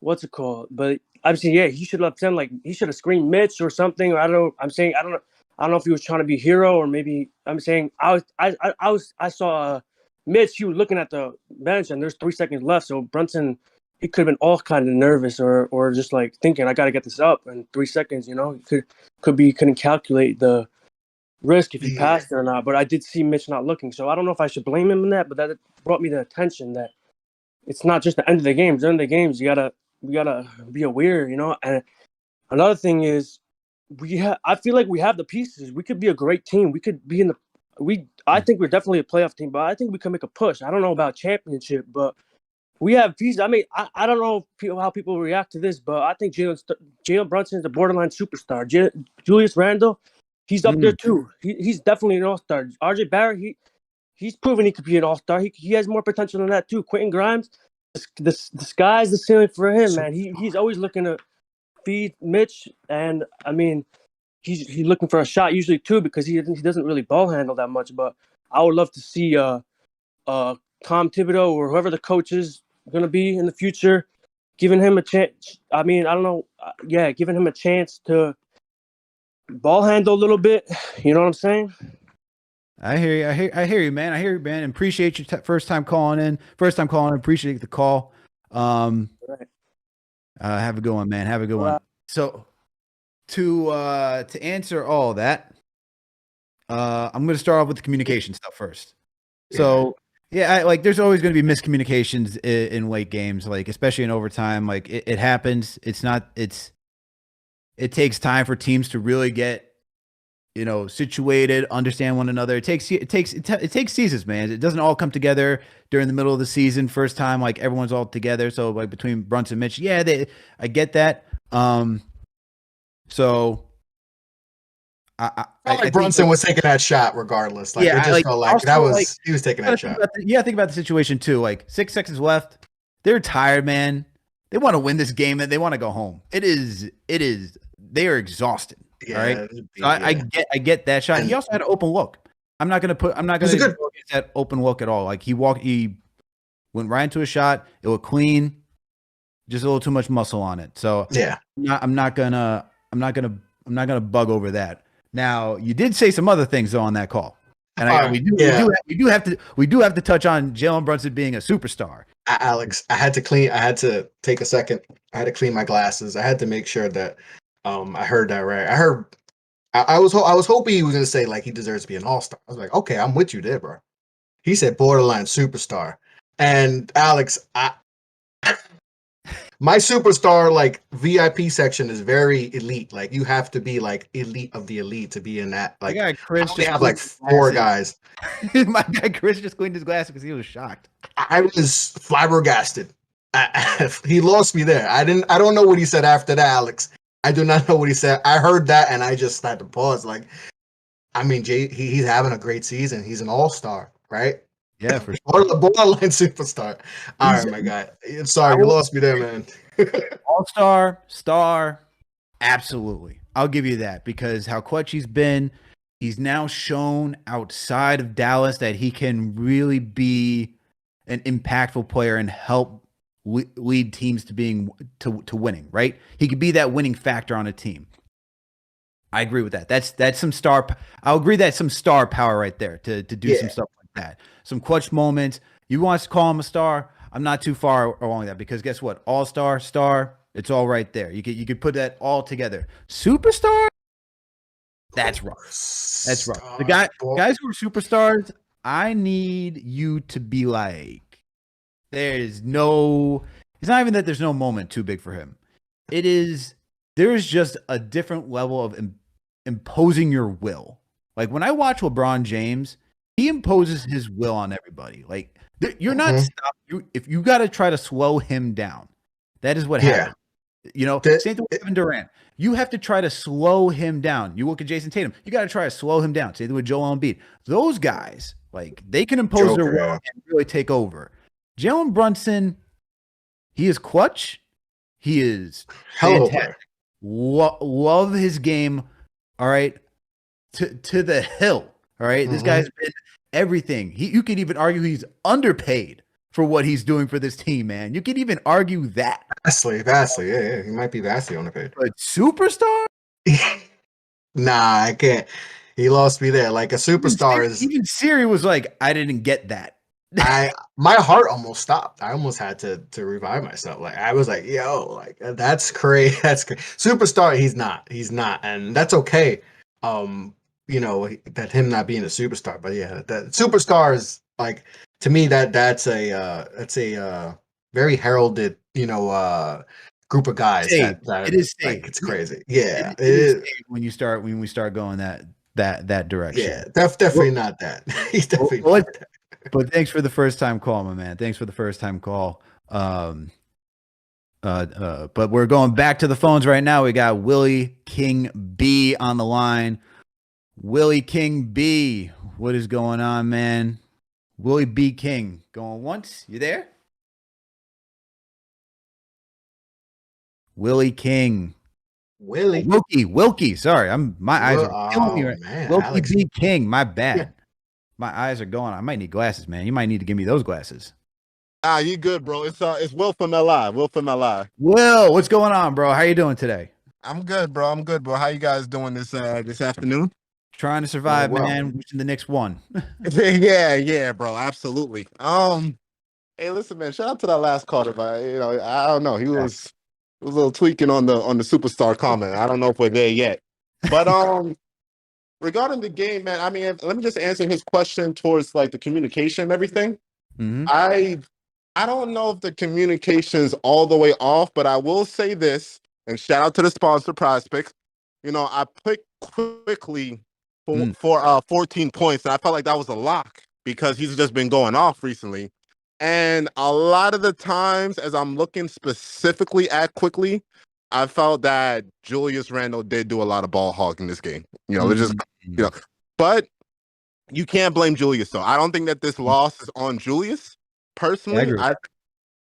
what's it called? But I'm saying, yeah, he should have done he should have screened Mitch or something. Or I don't know. I'm saying I don't know if he was trying to be hero or maybe I'm saying I saw Mitch. He was looking at the bench and there's 3 seconds left. So Brunson, he could have been all kind of nervous or just like thinking I got to get this up in 3 seconds. You know, he couldn't calculate the risk if he passed it or not. But I did see Mitch not looking, so I don't know if I should blame him in that. But that brought me to attention that it's not just the end of the games. The end of the games, we gotta be aware, you know. And another thing is, I feel like we have the pieces. We could be a great team. We could be in the. I think we're definitely a playoff team, but I think we can make a push. I don't know about championship, but we have pieces. I mean, I don't know how people react to this, but I think Jalen Brunson is a borderline superstar. Julius Randle, he's up there too. He's definitely an all-star. RJ Barrett, he's proven he could be an all-star. He has more potential than that too. Quentin Grimes, the sky's the ceiling for him, man. He's always looking to feed Mitch, and I mean, he's looking for a shot usually too because he doesn't really ball handle that much. But I would love to see Tom Thibodeau or whoever the coach is going to be in the future, giving him a chance. I mean, I don't know. Giving him a chance to ball handle a little bit. You know what I'm saying? I hear you. I hear you, man. And appreciate your first time calling. Appreciate the call. Right. Have a good one, man. Have a good one. So to answer all that, I'm going to start off with the communication stuff first. So there's always going to be miscommunications in late games, like especially in overtime. Like it happens. It takes time for teams to really get, situated, understand one another. It takes seasons, man. It doesn't all come together during the middle of the season. First time, like everyone's all together. So like between Brunson and Mitch, I get that. So I like Brunson was taking that shot regardless. Like it just felt like he was taking that shot. Think about the situation too. Like 6 seconds left. They're tired, man. They want to win this game and they want to go home. It is. They are exhausted. All right. So I get that shot. He also had an open look. I'm not gonna go against that open look at all. Like he went right into a shot. It was clean. Just a little too much muscle on it. So I'm not gonna bug over that. Now you did say some other things though on that call, and we do have to touch on Jalen Brunson being a superstar. Alex, I had to take a second. I had to clean my glasses. I had to make sure that I heard that right. I was hoping he was gonna say like he deserves to be an all-star. I was like, okay, I'm with you there, bro. He said borderline superstar. And Alex, my superstar like VIP section is very elite. Like you have to be like elite of the elite to be in that. Like I have like 4 guys. My guy Chris just cleaned his glasses because he was shocked. I was flabbergasted. He lost me there. I don't know what he said after that, Alex. I do not know what he said. I heard that and I just had to pause. Like, I mean, he's having a great season. He's an all-star, right? Yeah, for sure. Borderline superstar. All right, my guy. I'm sorry, you lost me there, man. All-star, star, absolutely. I'll give you that because how clutch he's been. He's now shown outside of Dallas that he can really be an impactful player and help lead teams to winning. Right? He could be that winning factor on a team. I agree with that. That's some star. I'll agree that's some star power right there to do some stuff like that. Some clutch moments. You want to call him a star? I'm not too far along that because guess what? All-star, star, it's all right there. You could put that all together. Superstar? That's rough. That's rough. The guys who are superstars, I need you to be like, it's not even that there's no moment too big for him. There's just a different level of imposing your will. Like when I watch LeBron James, he imposes his will on everybody. Like you're not stopping. If you got to try to slow him down, that is what happens. You know, same thing with Kevin Durant. You have to try to slow him down. You look at Jason Tatum. You got to try to slow him down. Same thing with Joel Embiid. Those guys, like they can impose their will and really take over. Jalen Brunson, he is clutch. He is fantastic. Love his game. All right, to the hill. All right, this guy's been everything. You could even argue he's underpaid for what he's doing for this team, man. You could even argue that. Vastly. Yeah. He might be vastly underpaid. But superstar? Nah, I can't. He lost me there. Like a superstar is. Even Siri was like, I didn't get that. My heart almost stopped. I almost had to revive myself. Like I was like, yo, like that's crazy. That's crazy. Superstar, he's not, and that's okay. You know that him not being a superstar, but yeah, that superstar is like to me that's a very heralded group of guys. That it is like it's crazy. Yeah, it is when we start going that direction. Yeah, definitely not that. He's definitely not that. But thanks for the first time call, my man. Thanks for the first time call. But we're going back to the phones right now. We got Willie King B on the line. Willie King B, what is going on, man? Willie B King, going once? You there? Willie King. Wilkie. Sorry, my eyes are killing me right now. Wilkie Alex. B King, my bad. My eyes are going. I might need glasses, man. You might need to give me those glasses. You good, bro? It's Will from LI. Will, what's going on, bro? How you doing today? I'm good, bro. How you guys doing this afternoon? Trying to survive, man. Wishing the Knicks won. yeah, bro. Absolutely. Hey, listen, man. Shout out to that last caller, but I don't know. He was a little tweaking on the superstar comment. I don't know if we're there yet, but regarding the game, man, I mean, let me just answer his question towards like the communication and everything. Mm-hmm. I don't know if the communication's all the way off, but I will say this, and shout out to the sponsor, PrizePicks. I picked quickly for 14 points, and I felt like that was a lock because he's just been going off recently. And a lot of the times, as I'm looking specifically at quickly, I felt that Julius Randle did do a lot of ball hogging this game. But you can't blame Julius, though. I don't think that this loss is on Julius. Personally,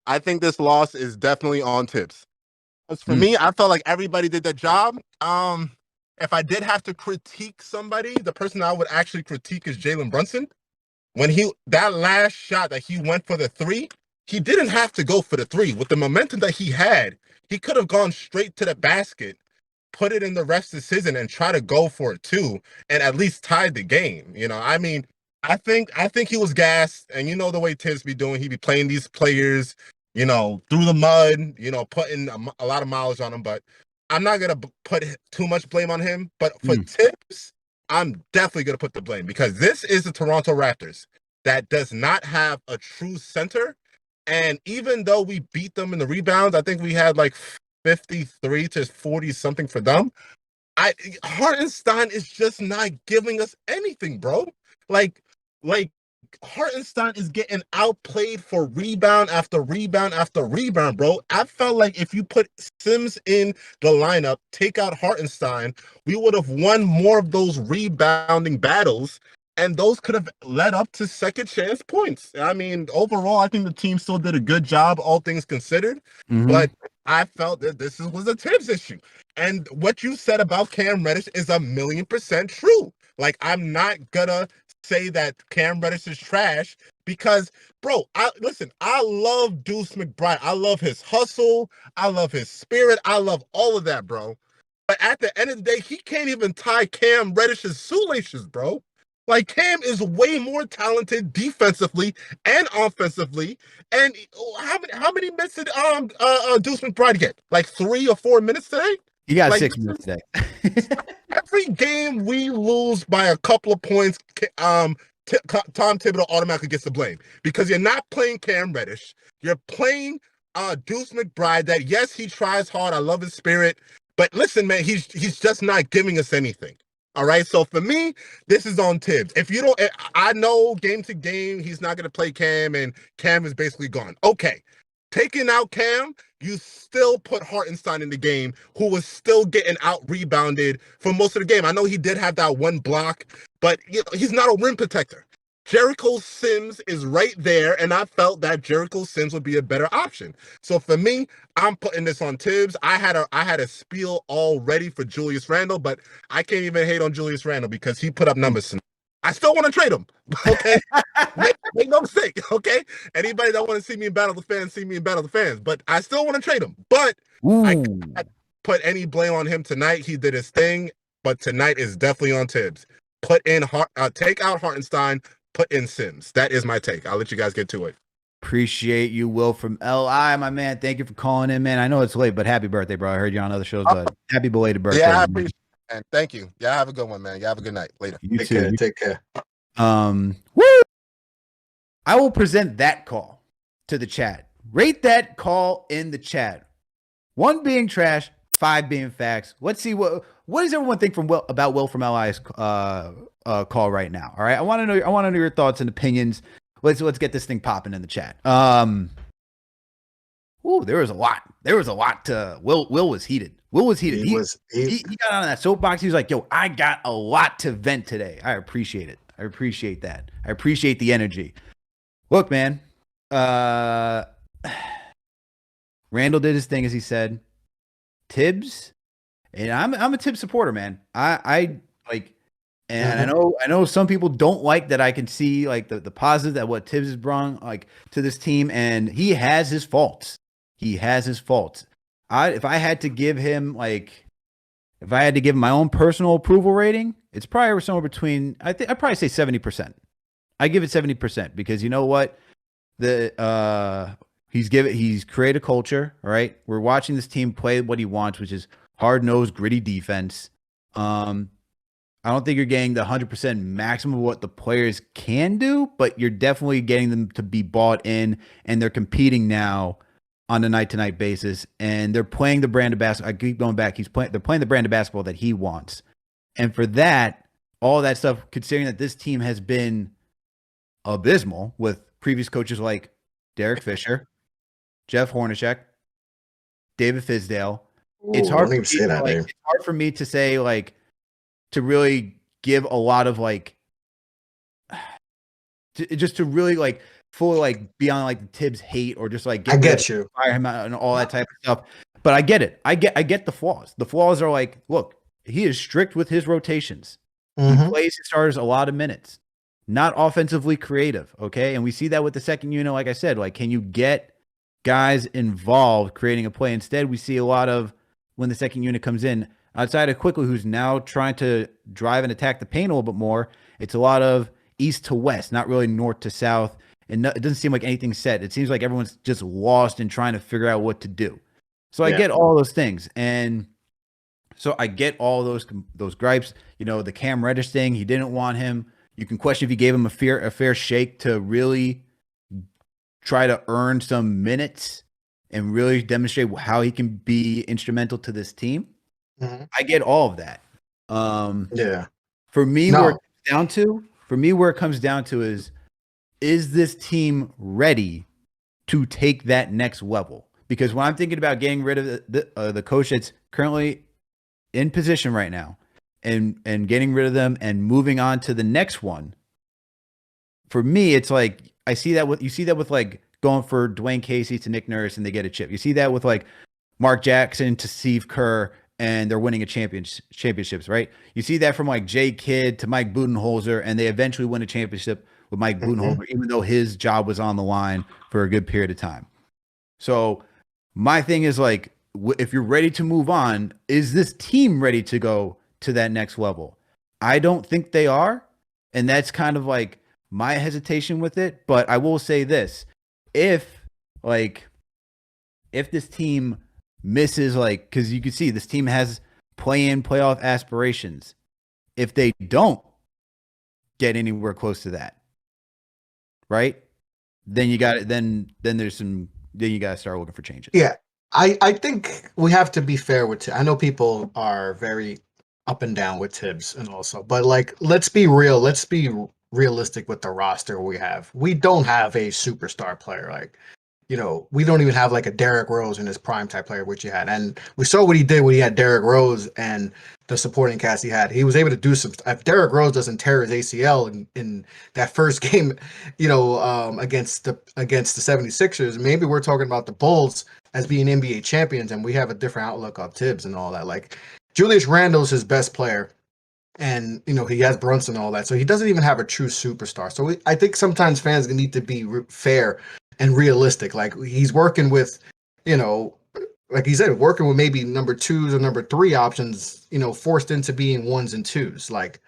I think this loss is definitely on Tibbs. As for me, I felt like everybody did their job. If I did have to critique somebody, the person I would actually critique is Jalen Brunson. When that last shot that he went for the three, he didn't have to go for the three. With the momentum that he had, he could have gone straight to the basket, put it in the rest of the season, and try to go for it too, and at least tied the game. I mean, I think he was gassed, and the way Tibbs be doing, he be playing these players, through the mud, putting a lot of mileage on him. But I'm not gonna put too much blame on him. But for Tibbs, I'm definitely gonna put the blame because this is the Toronto Raptors that does not have a true center. And even though we beat them in the rebounds, I think we had like 53 to 40 something for them. Hartenstein is just not giving us anything, bro. Like Hartenstein is getting outplayed for rebound after rebound after rebound, bro. I felt like if you put Sims in the lineup, take out Hartenstein, we would have won more of those rebounding battles, and those could have led up to second chance points. I mean, overall, I think the team still did a good job, all things considered. But I felt that this was a Tibbs issue. And what you said about Cam Reddish is 1,000,000% true. Like, I'm not gonna say that Cam Reddish is trash because, bro, I love Deuce McBride. I love his hustle. I love his spirit. I love all of that, bro. But at the end of the day, he can't even tie Cam Reddish's shoelaces, bro. Like, Cam is way more talented defensively and offensively. And how many minutes did Deuce McBride get? Like 3 or 4 minutes today? You got Like, 6 minutes today. every game we lose by a couple of points, Tom Thibodeau automatically gets the blame because you're not playing Cam Reddish. You're playing Deuce McBride. That, yes, he tries hard. I love his spirit. But listen, man, he's just not giving us anything. All right. So for me, this is on Tibbs. If you don't, I know game to game, he's not going to play Cam and Cam is basically gone. Okay. Taking out Cam, you still put Hartenstein in the game, who was still getting out rebounded for most of the game. I know he did have that one block, but he's not a rim protector. Jericho Sims is right there, and I felt that Jericho Sims would be a better option. So for me, I'm putting this on Tibbs. I had a spiel all ready for Julius Randle, but I can't even hate on Julius Randle because he put up numbers. I still want to trade him. Okay, make no mistake. Okay, anybody that want to see me in Battle of the Fans, see me in Battle of the Fans. But I still want to trade him. But I can't put any blame on him tonight. He did his thing, but tonight is definitely on Tibbs. Take out Hartenstein. Put in Sims. That is my take. I'll let you guys get to it. Appreciate you, Will from LI, my man. Thank you for calling in, man. I know it's late, but happy birthday, bro. I heard you on other shows, but happy belated birthday. Yeah, I appreciate it, man. Thank you. Yeah, have a good one, man. Yeah, have a good night. Later. You Take too. care. Take care. Woo! I will present that call to the chat. Rate that call in the chat. 1 being trash, 5 being facts. Let's see what does everyone think about Will from LI's call right now. All right, I want to know your thoughts and opinions. Let's get this thing popping in the chat. There was a lot. There was a lot to Will was heated. Will was heated. He got on that soapbox. He was like, "Yo, I got a lot to vent today." I appreciate it. I appreciate that. I appreciate the energy. Look, man. Randall did his thing, as he said. Tibbs, and I'm a Tibbs supporter, man. I like, and I know some people don't like that. I can see like the positive that what Tibbs has brought like to this team, and he has his faults. He has his faults. If I had to give him my own personal approval rating, it's probably somewhere between, I'd probably say 70%. I give it 70% because you know what? He's created a culture, all right? We're watching this team play what he wants, which is hard-nosed, gritty defense. I don't think you're getting the 100% maximum of what the players can do, but you're definitely getting them to be bought in, and they're competing now on a night-to-night basis, and they're playing the brand of basketball. I keep going back. They're playing the brand of basketball that he wants. And for that, all that stuff, considering that this team has been abysmal with previous coaches like Derek Fisher, Jeff Hornacek, David Fizdale. It's hard for me to say, like, to really give a lot of, like, to really, like, fully, like, beyond, like, the Tibbs hate or just, like, fire him out and all that type of stuff. But I get it. I get the flaws. The flaws are, like, look, he is strict with his rotations. He plays his starters a lot of minutes. Not offensively creative, okay? And we see that with the second unit, like I said. Like, can you get guys involved creating a play? Instead, we see a lot of, when the second unit comes in, outside of Quickly, who's now trying to drive and attack the paint a little bit more, it's a lot of east to west, not really north to south. And it doesn't seem like anything's set. It seems like everyone's just lost in trying to figure out what to do. So I get all those things. And so I get all those gripes. You know, the Cam Reddish thing, he didn't want him. You can question if you gave him a fair shake to really try to earn some minutes and really demonstrate how he can be instrumental to this team. I get all of that. For me, where it comes down to is this team ready to take that next level? Because when I'm thinking about getting rid of the coach that's currently in position right now and getting rid of them and moving on to the next one, for me, it's like you see that with like going for Dwayne Casey to Nick Nurse and they get a chip. You see that with like Mark Jackson to Steve Kerr, and they're winning championships, right? You see that from like Jay Kidd to Mike Budenholzer, and they eventually win a championship with Mike Budenholzer, even though his job was on the line for a good period of time. So my thing is like, if you're ready to move on, is this team ready to go to that next level? I don't think they are. And that's kind of like my hesitation with it. But I will say this, if this team misses, like, because you can see this team has play-in, playoff aspirations. If they don't get anywhere close to that, right? Then you got it. Then you got to start looking for changes. Yeah, I think we have to be fair with Tibbs. I know people are very up and down with Tibbs and also, but like, let's be real. Let's be realistic with the roster we have. We don't have a superstar player. Like, you know, we don't even have like a Derrick Rose in his prime type player, which he had. And we saw what he did when he had Derrick Rose and the supporting cast he had. He was able to do some. If Derrick Rose doesn't tear his ACL in that first game, you know, against the 76ers, maybe we're talking about the Bulls as being NBA champions, and we have a different outlook of Tibbs and all that. Like, Julius Randle's his best player. And, you know, he has Brunson and all that. So he doesn't even have a true superstar. So I think sometimes fans need to be fair and realistic. Like, he's working with, you know, like he said, working with maybe number 2s or number 3 options, you know, forced into being 1s and 2s. Like,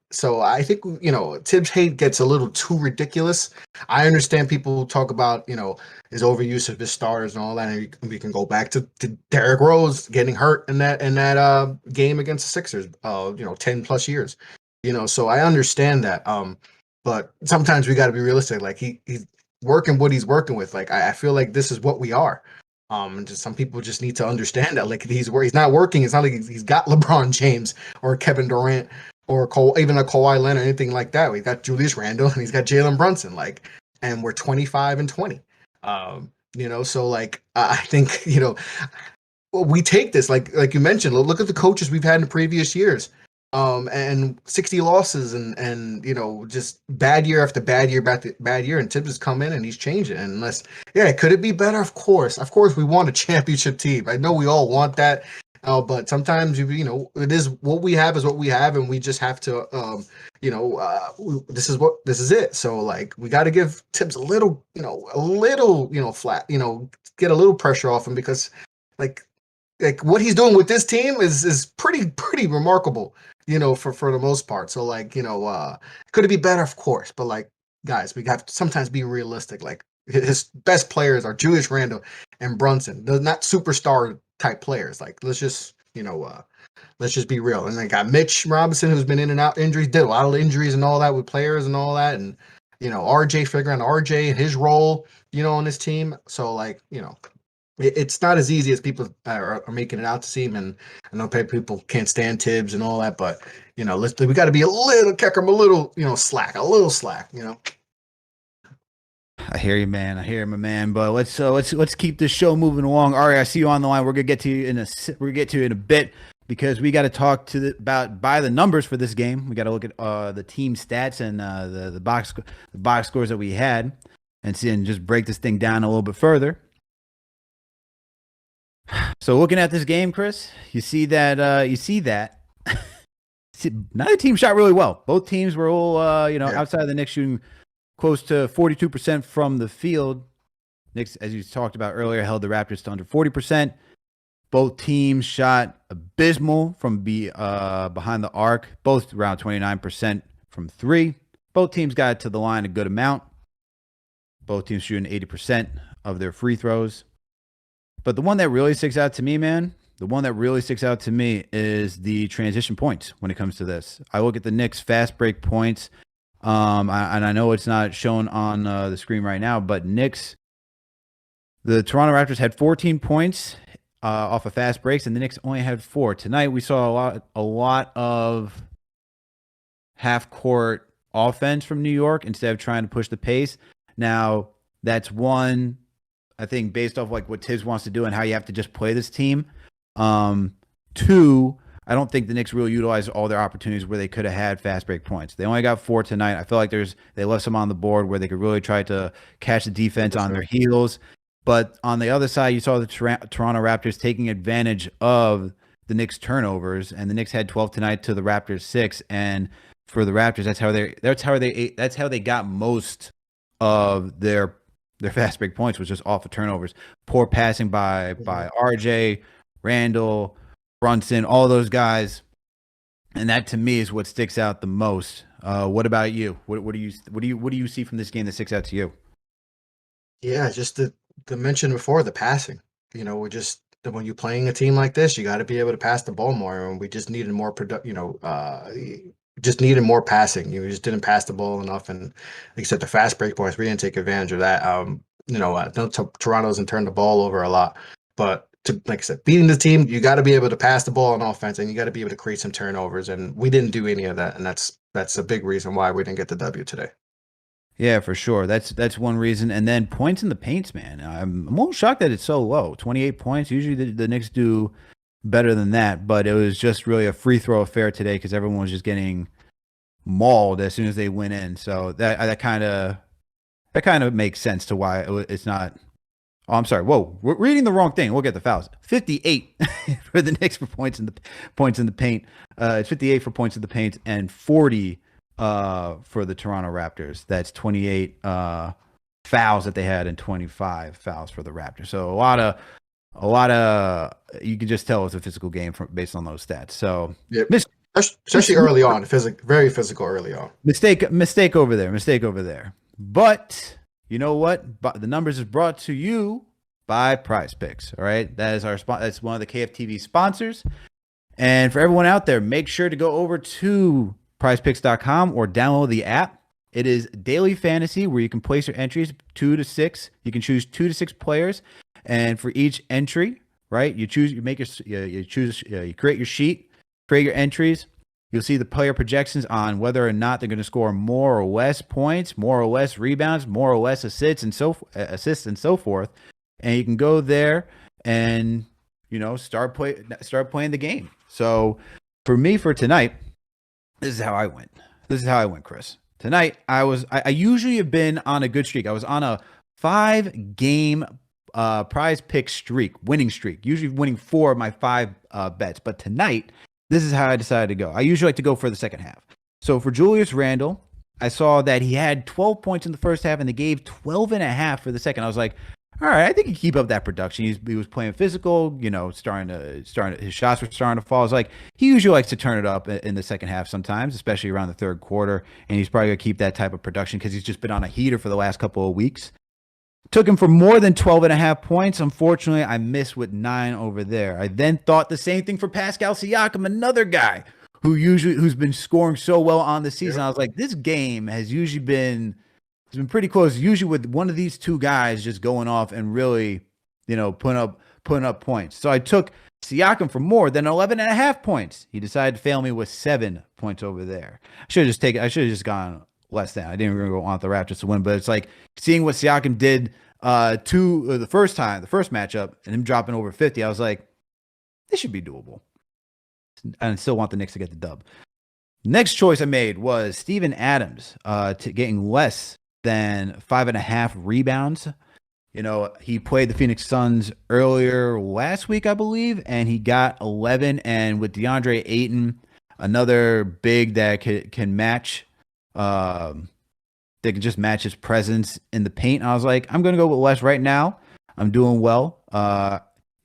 so I think, you know, Tibbs hate gets a little too ridiculous. I understand people talk about, you know, his overuse of his stars and all that. And we can go back to Derrick Rose getting hurt in that game against the Sixers, you know, 10 plus years, you know, so I understand that. But sometimes we got to be realistic. Like, he's working what he's working with. Like, I feel like this is what we are. And just some people just need to understand that. Like, he's not working. It's not like he's got LeBron James or Kevin Durant or even a Kawhi Leonard or anything like that. We got Julius Randle and he's got Jalen Brunson. Like, and we're 25 and 20. You know, so like, I think, you know, we take this like you mentioned. Look at the coaches we've had in previous years. And 60 losses and you know, just bad year after bad year bad year, and Tibbs has come in and he's changed it. And could it be better? Of course we want a championship team. I know we all want that, but sometimes you know, it is what we have is what we have, and we just have to you know, this is it. So like, we got to give Tibbs a little flat, you know, get a little pressure off him, because like what he's doing with this team is pretty remarkable, you know, for the most part. So like, you know, could it be better? Of course, but like, guys, we have to sometimes be realistic. Like, his best players are Julius Randle and Brunson. They're not superstar type players. Like, let's just, you know, let's just be real. And they got Mitch Robinson, who's been in and out injuries, did a lot of injuries and all that with players and all that, and you know, RJ, figuring out RJ and his role, you know, on this team. So like, you know, it's not as easy as people are making it out to seem. And I know people can't stand Tibbs and all that, but you know, we got to be a little, kick him a little, you know, slack, you know. I hear you, man. I hear you, my man. But let's keep this show moving along. Ari, I see you on the line. We're gonna get to you in a bit, because we got to talk about the numbers for this game. We got to look at the team stats and the box scores that we had, and just break this thing down a little bit further. So looking at this game, Chris, you see that neither team shot really well. Both teams were all outside of the Knicks shooting close to 42% from the field. Knicks, as you talked about earlier, held the Raptors to under 40%. Both teams shot abysmal from behind the arc, both around 29% from 3. Both teams got to the line a good amount. Both teams shooting 80% of their free throws. But the one that really sticks out to me, man, is the transition points when it comes to this. I look at the Knicks fast break points, and I know it's not shown on the screen right now, but the Toronto Raptors had 14 points off of fast breaks, and the Knicks only had 4. Tonight we saw a lot of half-court offense from New York instead of trying to push the pace. Now, that's one, I think, based off like what Tibbs wants to do and how you have to just play this team. 2, I don't think the Knicks really utilized all their opportunities where they could have had fast break points. They only got 4 tonight. I feel like they left some on the board where they could really try to catch the defense on their heels. But on the other side, you saw the Toronto Raptors taking advantage of the Knicks turnovers, and the Knicks had 12 tonight to the Raptors 6. And for the Raptors, that's how they got most of their fast break points, was just off of turnovers. Poor passing by RJ, Randall, Brunson, all those guys. And that to me is what sticks out the most. What about you? What do you see from this game that sticks out to you? Yeah, just the mention before, the passing. You know, when you're playing a team like this, you got to be able to pass the ball more, and we just needed more just needed more passing. You just didn't pass the ball enough, and except the fast break points, we didn't take advantage of that. Toronto doesn't turn the ball over a lot, but like I said, beating the team, you got to be able to pass the ball on offense, and you got to be able to create some turnovers, and we didn't do any of that, and that's a big reason why we didn't get the W today. Yeah, for sure. That's one reason. And then points in the paints, man. I'm a little shocked that it's so low. 28 points. Usually the Knicks do better than that, but it was just really a free throw affair today because everyone was just getting mauled as soon as they went in. So that kind of makes sense to why it's not. Oh, I'm sorry. Whoa, we're reading the wrong thing. We'll get the fouls. 58 for the Knicks for points in the paint. It's 58 for points in the paint and 40 for the Toronto Raptors. That's 28 fouls that they had and 25 fouls for the Raptors. So a lot of you can just tell it's a physical game based on those stats. So yep. Especially early on, very physical early on. Mistake over there. But you know what? The numbers is brought to you by PrizePicks. All right, that is our spot. That's one of the KFTV sponsors. And for everyone out there, make sure to go over to PrizePicks.com or download the app. It is daily fantasy where you can place your entries 2 to 6. You can choose 2 to 6 players, and for each entry, right, you create your sheet, create your entries. You'll see the player projections on whether or not they're going to score more or less points, more or less rebounds, more or less assists, and so forth. And you can go there and start playing the game. So for me, for tonight, this is how I went, Chris. Tonight, I usually have been on a good streak. I was on a 5-game PrizePicks streak, winning streak, usually winning 4 of my 5 bets. But tonight, this is how I decided to go. I usually like to go for the second half. So for Julius Randle, I saw that he had 12 points in the first half, and they gave 12.5 for the second. I was like, all right, I think he can keep up that production. He was playing physical, starting his shots were starting to fall. I was like, he usually likes to turn it up in the second half sometimes, especially around the third quarter. And he's probably going to keep that type of production because he's just been on a heater for the last couple of weeks. Took him for more than 12.5 points. Unfortunately, I missed with 9 over there. I then thought the same thing for Pascal Siakam, another guy who's been scoring so well on the season. I was like, this game has usually been pretty close. Usually with one of these two guys just going off and really, putting up points. So I took Siakam for more than 11.5 points. He decided to fail me with 7 points over there. I should have just gone less than. I didn't really want the Raptors to win, but it's like seeing what Siakam did the first matchup, and him dropping over 50. I was like, this should be doable. And I still want the Knicks to get the dub. Next choice I made was Steven Adams to getting less than 5.5 rebounds. He played the Phoenix Suns earlier last week, I believe, and he got 11. And with DeAndre Ayton, another big that can match. They can just match his presence in the paint. I was like, I'm going to go with less right now. I'm doing well.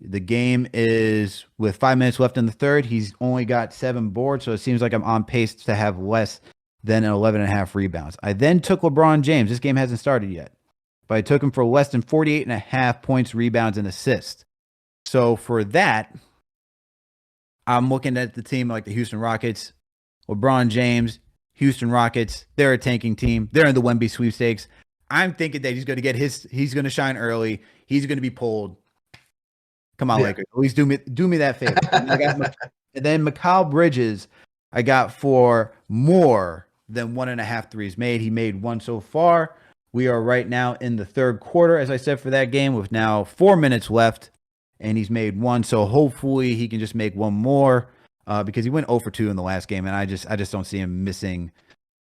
The game is with 5 minutes left in the third. He's only got 7 boards, so it seems like I'm on pace to have less than 11.5 rebounds. I then took LeBron James. This game hasn't started yet, but I took him for less than 48.5 points, rebounds, and assists. So for that, I'm looking at the team like the Houston Rockets, LeBron James, Houston Rockets. They're a tanking team. They're in the Wemby sweepstakes. I'm thinking that he's going to shine early. He's going to be pulled. Come on, Lakers. At least do me that favor. And then Mikal Bridges, I got for more than 1.5 threes made. He made 1 so far. We are right now in the third quarter, as I said, for that game, with now 4 minutes left, and he's made 1. So hopefully he can just make 1 more because he went 0 for 2 in the last game, and I just don't see him missing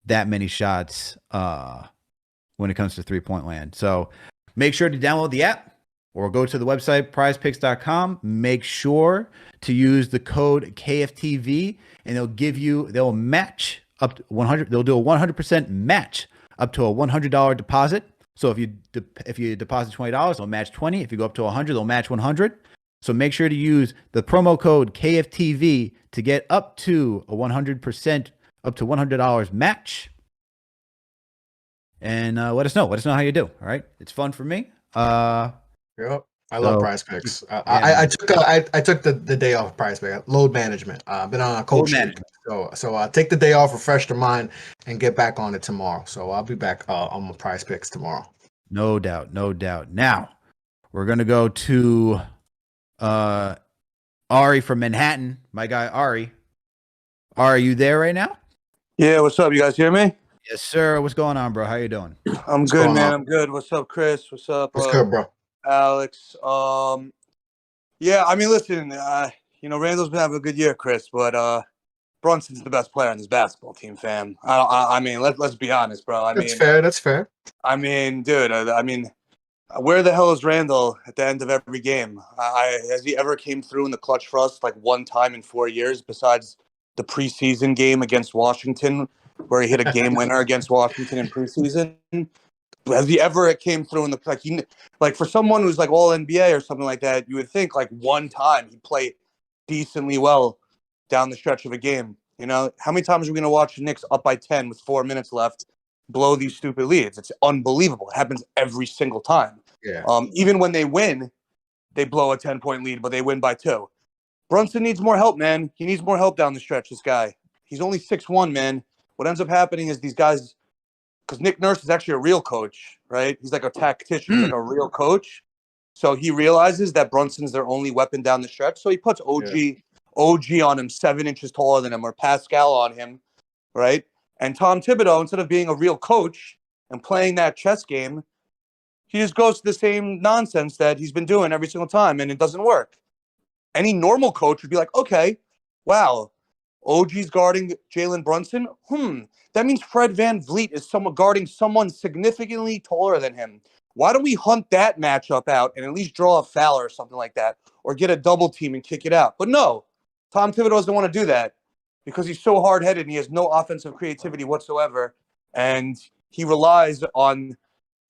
that many shots when it comes to 3-point land. So make sure to download the app. or go to the website prizepicks.com. Make sure to use the code KFTV, and they'll match up to 100. They'll do a 100% match up to a $100 deposit. So if you deposit $20, they'll match 20. If you go up to 100, they'll match 100. So make sure to use the promo code KFTV to get up to a 100%, up to $100 match. And let us know. Let us know how you do. All right. It's fun for me. Yep. I love PrizePicks. Yeah, I took the day off of PrizePicks. Load management. I've been on a coach streak. So take the day off, refresh the mind, and get back on it tomorrow. So I'll be back on my PrizePicks tomorrow. No doubt. No doubt. Now we're gonna go to Ari from Manhattan. My guy Ari. Are you there right now? Yeah, what's up? You guys hear me? Yes, sir. What's going on, bro? How you doing? I'm good, man. I'm good. What's up, Chris? What's up? What's good, bro? Alex. Yeah, I mean, listen, Randall's been having a good year, Chris, but Brunson's the best player on this basketball team, fam. I mean, let's be honest, bro. That's fair. I mean, dude, where the hell is Randall at the end of every game? Has he ever came through in the clutch for us like one time in 4 years besides the preseason game against Washington where he hit a game winner against Washington in preseason? Has he ever came through in the like for someone who's like all NBA or something like that, you would think like one time he played decently well down the stretch of a game. You know, how many times are we going to watch the Knicks up by 10 with 4 minutes left blow these stupid leads? It's unbelievable. It happens every single time. Yeah. Even when they win, they blow a 10-point lead, but they win by 2. Brunson needs more help, man. He needs more help down the stretch, this guy. He's only 6'1", man. What ends up happening is these guys, because Nick Nurse is actually a real coach, right? He's like a tactician, he's like a real coach. So he realizes that Brunson's their only weapon down the stretch. So he puts OG on him, 7 inches taller than him, or Pascal on him, right? And Tom Thibodeau, instead of being a real coach and playing that chess game, he just goes to the same nonsense that he's been doing every single time, and it doesn't work. Any normal coach would be like, okay, wow, OG's guarding Jalen Brunson. That means Fred VanVleet is guarding someone significantly taller than him. Why don't we hunt that matchup out and at least draw a foul or something like that, or get a double team and kick it out? But no, Tom Thibodeau doesn't want to do that because he's so hard-headed and he has no offensive creativity whatsoever, and he relies on,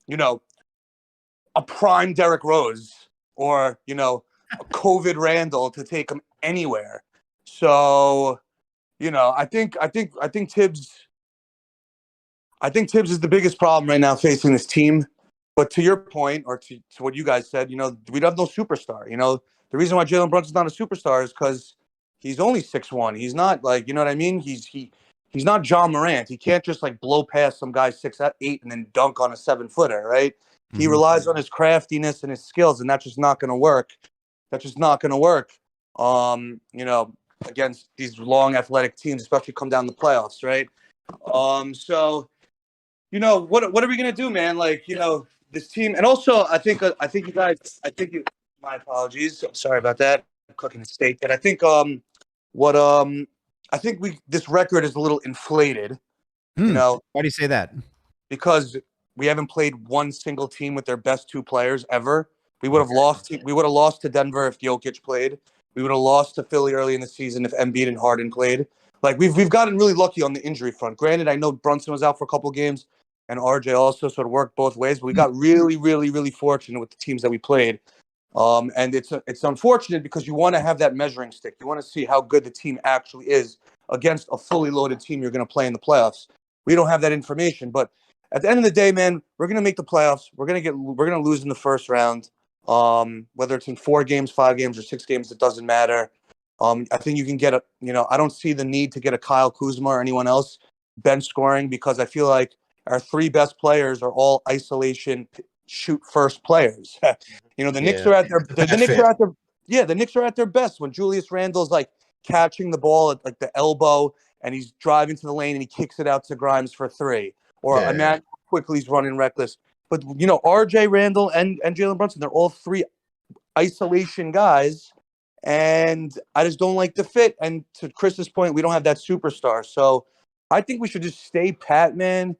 a prime Derrick Rose or, a COVID Randall to take him anywhere. So, I think Tibbs is the biggest problem right now facing this team. But to your point, or to what you guys said, we don't have no superstar. The reason why Jalen Brunson's not a superstar is because he's only 6'1". He's not like, you know what I mean? He's not John Morant. He can't just like blow past some guy 6'8" and then dunk on a 7-footer, right? Mm-hmm. He relies on his craftiness and his skills, and that's just not going to work. Against these long athletic teams, especially come down the playoffs, right? So, what are we gonna do, man? Like, this team, and also I think my apologies. Sorry about that. I'm cooking a steak. And I think this record is a little inflated. Why do you say that? Because we haven't played one single team with their best 2 players ever. We would have lost. We would have lost to Denver if Jokic played. We would have lost to Philly early in the season if Embiid and Harden played. Like we've gotten really lucky on the injury front. Granted, I know Brunson was out for a couple games, and RJ also sort of worked both ways. But we got really, really, really fortunate with the teams that we played. And it's unfortunate because you want to have that measuring stick. You want to see how good the team actually is against a fully loaded team you're going to play in the playoffs. We don't have that information, but at the end of the day, man, we're going to make the playoffs. We're going to lose in the first round. Whether it's in 4 games, 5 games, or 6 games, it doesn't matter. I think you can get I don't see the need to get a Kyle Kuzma or anyone else bench scoring because I feel like our 3 best players are all isolation shoot first players. The Knicks are at their the Knicks are at their best when Julius Randle's like catching the ball at like the elbow and he's driving to the lane and he kicks it out to Grimes for 3. Or Matt Quickly's running reckless. But, RJ Randall and Jalen Brunson, they're all 3 isolation guys. And I just don't like the fit. And to Chris's point, we don't have that superstar. So I think we should just stay pat, man.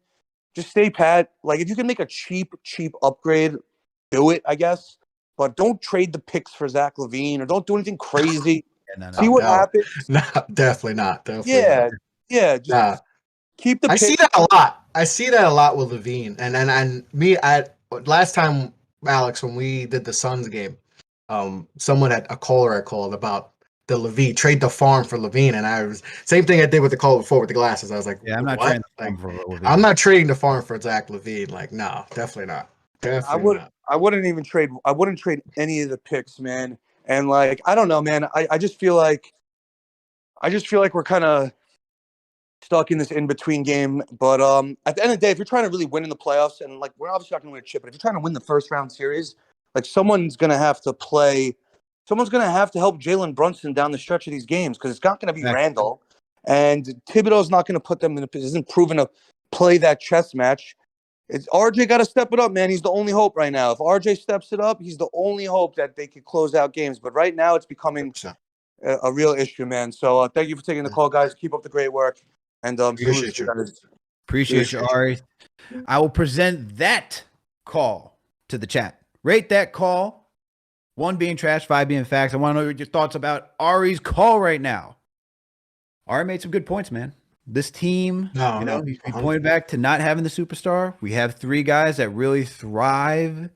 Just stay pat. Like, if you can make a cheap upgrade, do it, I guess. but don't trade the picks for Zach LaVine or don't do anything crazy. No, See what No. happens. No, definitely not. Definitely Yeah, not. yeah. Just Nah. keep the I picks. see that a lot. I see that a lot with Levine, and me. Last time, Alex, when we did the Suns game, someone had a caller I called about the Levine trade the farm for Levine, and I was same thing I did with the call before with the glasses. I was like, Yeah, I'm not what? trading the Like, farm for LaVine. I'm not trading the farm for Zach Levine. Like, no, definitely not. Definitely not. I wouldn't even trade. I wouldn't trade any of the picks, man. And like, I don't know, man. I just feel like we're kind of stuck in this in between game. But at the end of the day, if you're trying to really win in the playoffs, and like we're obviously not going to win a chip, but if you're trying to win the first round series, like someone's going to have to play. Someone's going to have to help Jalen Brunson down the stretch of these games because it's not going to be Randall, and Thibodeau's not going to put them in a position proven to play that chess match. It's RJ got to step it up, man. He's the only hope right now. If RJ steps it up, he's the only hope that they could close out games. But right now, it's becoming a real issue, man. So thank you for taking the call, guys. Keep up the great work. And Appreciate you. Appreciate you, Ari. I will present that call to the chat. Rate that call. 1 being trash, 5 being facts. I want to know your thoughts about Ari's call right now. Ari made some good points, man. This team, he pointed back to not having the superstar. We have 3 guys that really thrive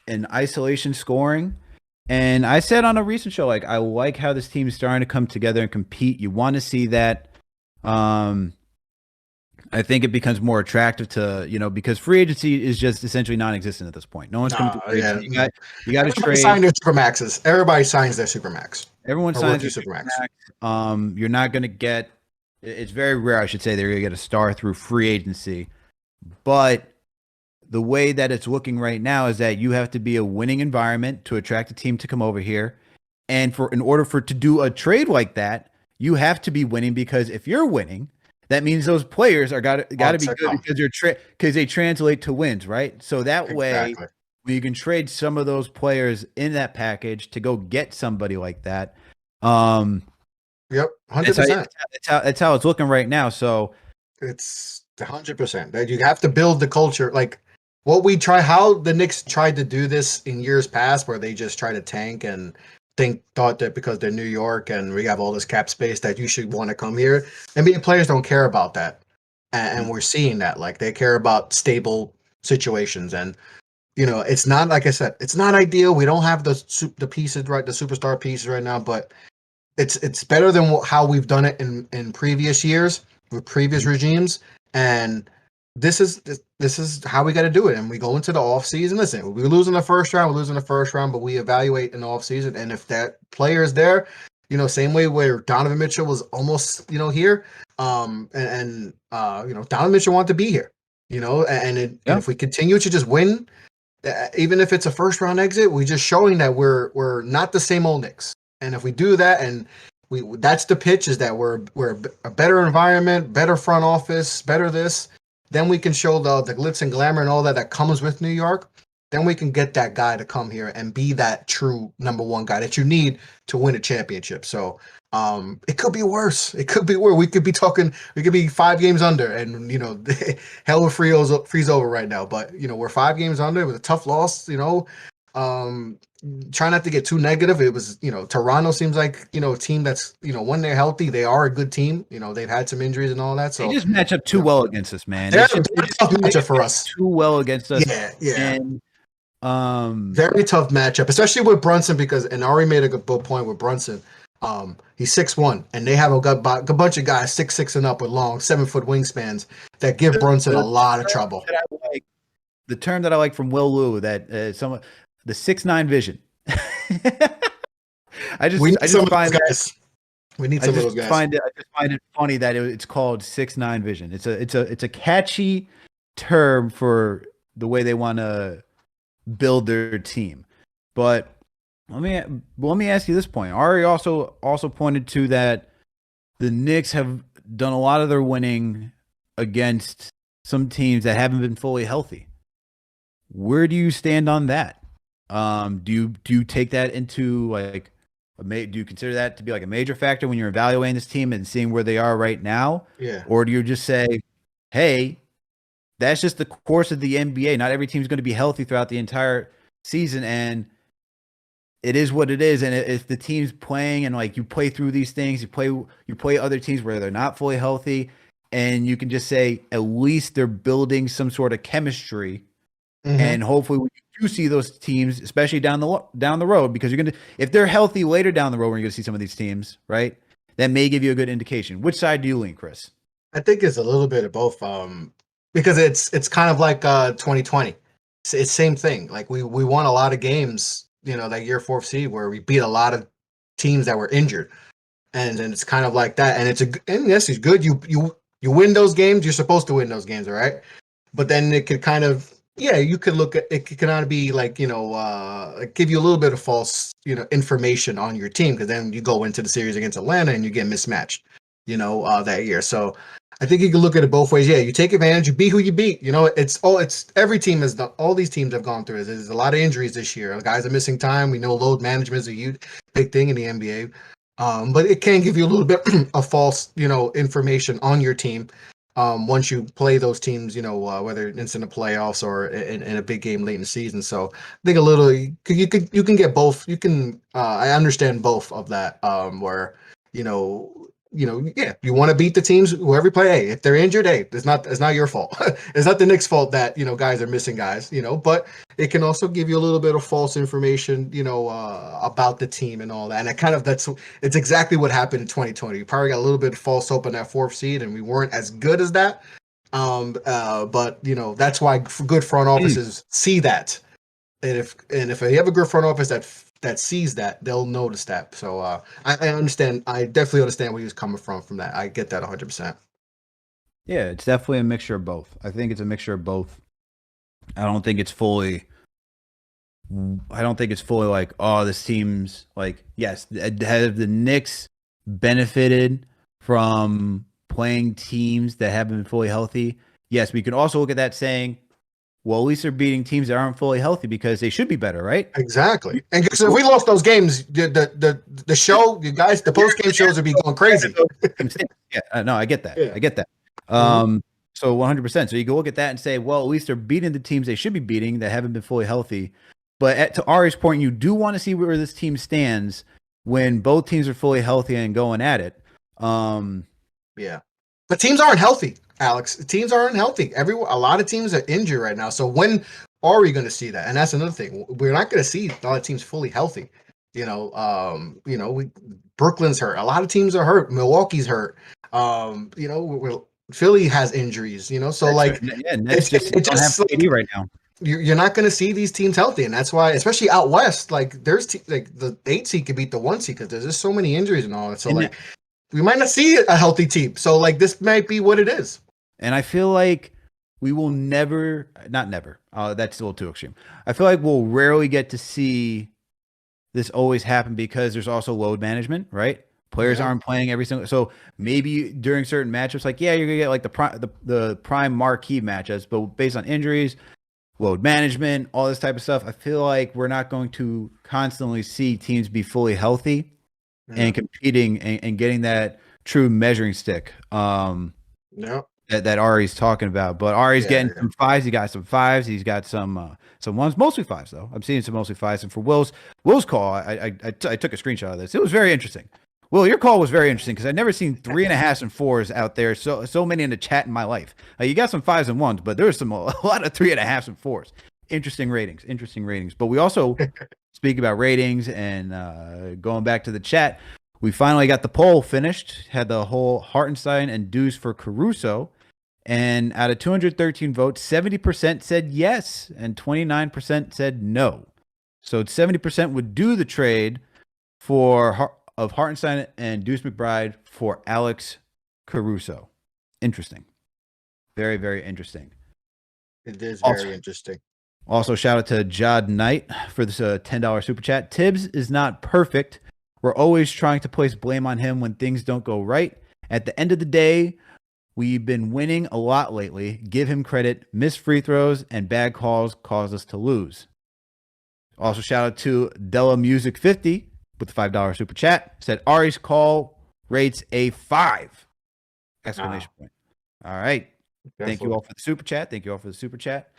in isolation scoring. And I said on a recent show, like, I like how this team is starting to come together and compete. You want to see that. I think it becomes more attractive to, because free agency is just essentially non-existent at this point. No one's coming to free agency. You got to trade. Sign their supermaxes. Everybody signs their supermax. Everyone signs their supermax. You're not going to get. It's very rare, I should say, they're going to get a star through free agency. But the way that it's looking right now is that you have to be a winning environment to attract a team to come over here. And in order to do a trade like that, you have to be winning, because if you're winning, that means those players are got to be good because they translate to wins, right? So that way, you can trade some of those players in that package to go get somebody like that. Yep, 100%. That's how it's looking right now. So it's 100% that you have to build the culture, like how the Knicks tried to do this in years past, where they just try to tank and thought that because they're New York and we have all this cap space that you should want to come here. NBA players don't care about that, and we're seeing that. Like, they care about stable situations, and it's not, like I said, it's not ideal. We don't have the pieces, right, the superstar pieces right now, but it's better than how we've done it in previous years with previous regimes. And this is how we got to do it. And we go into the off season. Listen, we lose in the first round, but we evaluate in the off season. And if that player is there, same way where Donovan Mitchell was almost, here, Donovan Mitchell wanted to be here, and if we continue to just win, even if it's a first round exit, we're just showing that we're not the same old Knicks. And if we do that, and that's the pitch, is that we're a better environment, better front office, better this, then we can show the glitz and glamour and all that comes with New York. Then we can get that guy to come here and be that true number 1 guy that you need to win a championship. So it could be worse. It could be worse. We could be 5 games under, and hell will freeze over right now. But we're 5 games under with a tough loss. Try not to get too negative. It was, Toronto seems like, a team that's, when they're healthy, they are a good team. They've had some injuries and all that. So they just match up too well against us, man. They're a tough matchup for us. Too well against us. Yeah. And, very tough matchup, especially with Brunson, and Ari made a good point with Brunson. He's 6'1", and they have a bunch of guys 6'6" and up with long 7-foot wingspans that give Brunson a lot of trouble. The term that I like from Will Lou, that the 6'9" vision. I just find guys. We need some of those guys. I just find it funny that it's called 6'9" vision. It's a catchy term for the way they want to build their team. But let me ask you this point. Ari also pointed to that the Knicks have done a lot of their winning against some teams that haven't been fully healthy. Where do you stand on that? Do you take that into like do you consider that to be like a major factor when you're evaluating this team and seeing where they are right now? Yeah. Or do you just say, hey, that's just the course of the NBA. Not every team's going to be healthy throughout the entire season, and it is what it is. And if the team's playing and like you play through these things, you play other teams where they're not fully healthy, and you can just say at least they're building some sort of chemistry. And hopefully we do see those teams, especially down the road, because if they're healthy later down the road, we're going to see some of these teams, right? That may give you a good indication. Which side do you lean, Chris? I think it's a little bit of both. Because it's kind of like 2020. It's same thing. Like we won a lot of games, that year 4th seed where we beat a lot of teams that were injured, and then it's kind of like that. And yes, it's good. You win those games. You're supposed to win those games, all right? But then it could kind of you could look at it. Could kind of be like give you a little bit of false information on your team, because then you go into the series against Atlanta and you get mismatched, that year. So I think you can look at it both ways. Yeah, you take advantage, you beat who you beat. It's every team has done. All these teams have gone through it. There's a lot of injuries this year. Guys are missing time. We know load management is a huge big thing in the NBA. But it can give you a little bit of false, information on your team. Once you play those teams, whether it's in the playoffs or in a big game late in the season. So I think you can get both. You can I understand both of that. Where you want to beat the teams, whoever you play. Hey, if they're injured, hey, it's not your fault. It's not the Knicks' fault that guys are missing guys. But it can also give you a little bit of false information, about the team and all that. And it's exactly what happened in 2020. We probably got a little bit of false hope on that 4th seed, and we weren't as good as that. But that's why good front offices see that, and if you have a good front office that sees that, they'll notice that. So I understand. I definitely understand where he was coming from that. I get that 100%. Yeah, it's definitely a mixture of both. I think it's a mixture of both. I don't think it's fully like, oh, this team's like, yes, have the Knicks benefited from playing teams that haven't been fully healthy? Yes, we can also look at that saying, well, at least they're beating teams that aren't fully healthy because they should be better, right? Exactly. And so if we lost those games, the show, you guys, the post game shows would be going crazy. Yeah, no, I get that. Yeah. I get that. So 100%. So you can look at that and say, well, at least they're beating the teams they should be beating that haven't been fully healthy. But to Ari's point, you do want to see where this team stands when both teams are fully healthy and going at it. Yeah. But teams aren't healthy, Alex. Teams aren't healthy. A lot of teams are injured right now. So when are we going to see that? And that's another thing. We're not going to see a lot of teams fully healthy. Brooklyn's hurt. A lot of teams are hurt. Milwaukee's hurt. Philly has injuries. So Nets don't have KD right now. You're not going to see these teams healthy, and that's why, especially out west, like there's the 8 seed could beat the 1 seed because there's just so many injuries and all that. So we might not see a healthy team. So this might be what it is. And I feel like we will not never. That's a little too extreme. I feel like we'll rarely get to see this always happen because there's also load management, right? Players aren't playing every single. So maybe during certain matchups, like you're gonna get like the prime marquee matchups, but based on injuries, load management, all this type of stuff, I feel like we're not going to constantly see teams be fully healthy and competing and getting that true measuring stick. That Ari's talking about. But Ari's getting some 5s. He got some 5s. He's got some 1s, mostly 5s though. I'm seeing some mostly 5s. And for Will's call, I took a screenshot of this. It was very interesting. Will, your call was very interesting because I've never seen 3.5s and 4s out there. So many in the chat in my life. You got some 5s and 1s, but there's a lot of 3.5s and 4s. Interesting ratings. But we also speak about ratings and going back to the chat. We finally got the poll finished. Had the whole Hartenstein and Deuce for Caruso. And out of 213 votes, 70% said yes and 29% said no. So 70% would do the trade of Hartenstein and Deuce McBride for Alex Caruso. Interesting. Very, very interesting. It is very interesting. Also, shout out to Jod Knight for this $10 super chat. Tibbs is not perfect. We're always trying to place blame on him when things don't go right. At the end of the day, we've been winning a lot lately. Give him credit. Missed free throws and bad calls caused us to lose. Also, shout out to Della Music 50 with the $5 super chat. Said Ari's call rates a 5! Exclamation point. All right. Thank you all for the super chat.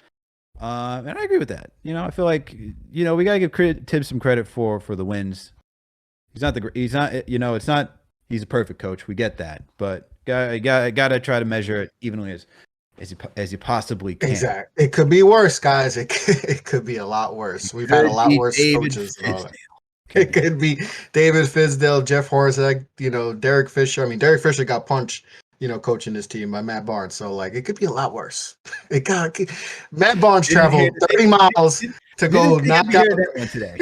And I agree with that. I feel like we gotta give Tibbs some credit for the wins. He's not it's not he's a perfect coach. We get that, but gotta try to measure it evenly as you possibly can. Exactly. It could be worse, guys. It could be a lot worse. We've had a lot worse coaches and all that. It could be David Fizdale, Jeff Hornacek, Derek Fisher. I mean, Derek Fisher got punched, coaching this team by Matt Barnes. So, like, it could be a lot worse. Matt Barnes traveled 30 miles to go knock out that one today.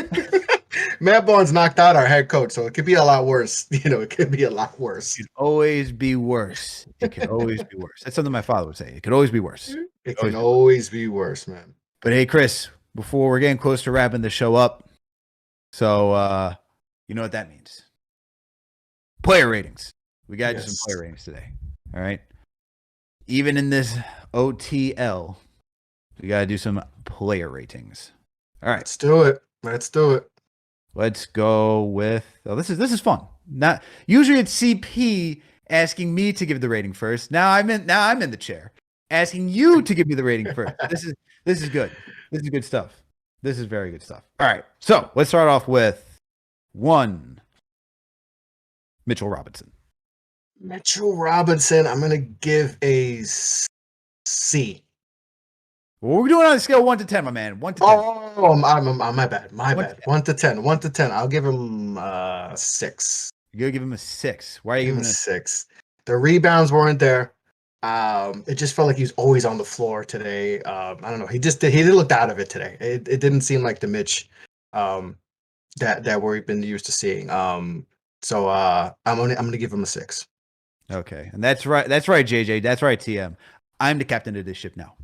Matt Barnes knocked out our head coach, so it could be a lot worse. It could be a lot worse. It could always be worse. It could always be worse. That's something my father would say. It could always be worse. It can always be worse, man. But hey, Chris, before we're getting close to wrapping the show up, so you know what that means. Player ratings. We got some player ratings today. All right. Even in this OTL, we got to do some player ratings. All right. Let's do it. Let's go with this is fun. Not usually it's CP asking me to give the rating first. Now I'm in the chair asking you to give me the rating first. This is good. This is good stuff. This is very good stuff. All right. So let's start off with 1 Mitchell Robinson. Mitchell Robinson, I'm gonna give a C. What are we doing on a scale of 1 to 10, my man? 1 to 10. Oh, my bad. 1 to 10. 1 to 10. I'll give him 6. You're gonna give him a 6. Why are you giving him a 6? The rebounds weren't there. It just felt like he was always on the floor today. I don't know. He did look out of it today. It didn't seem like the Mitch that we've been used to seeing. So I'm gonna give him a 6. Okay, and that's right, JJ. That's right, TM. I'm the captain of this ship now.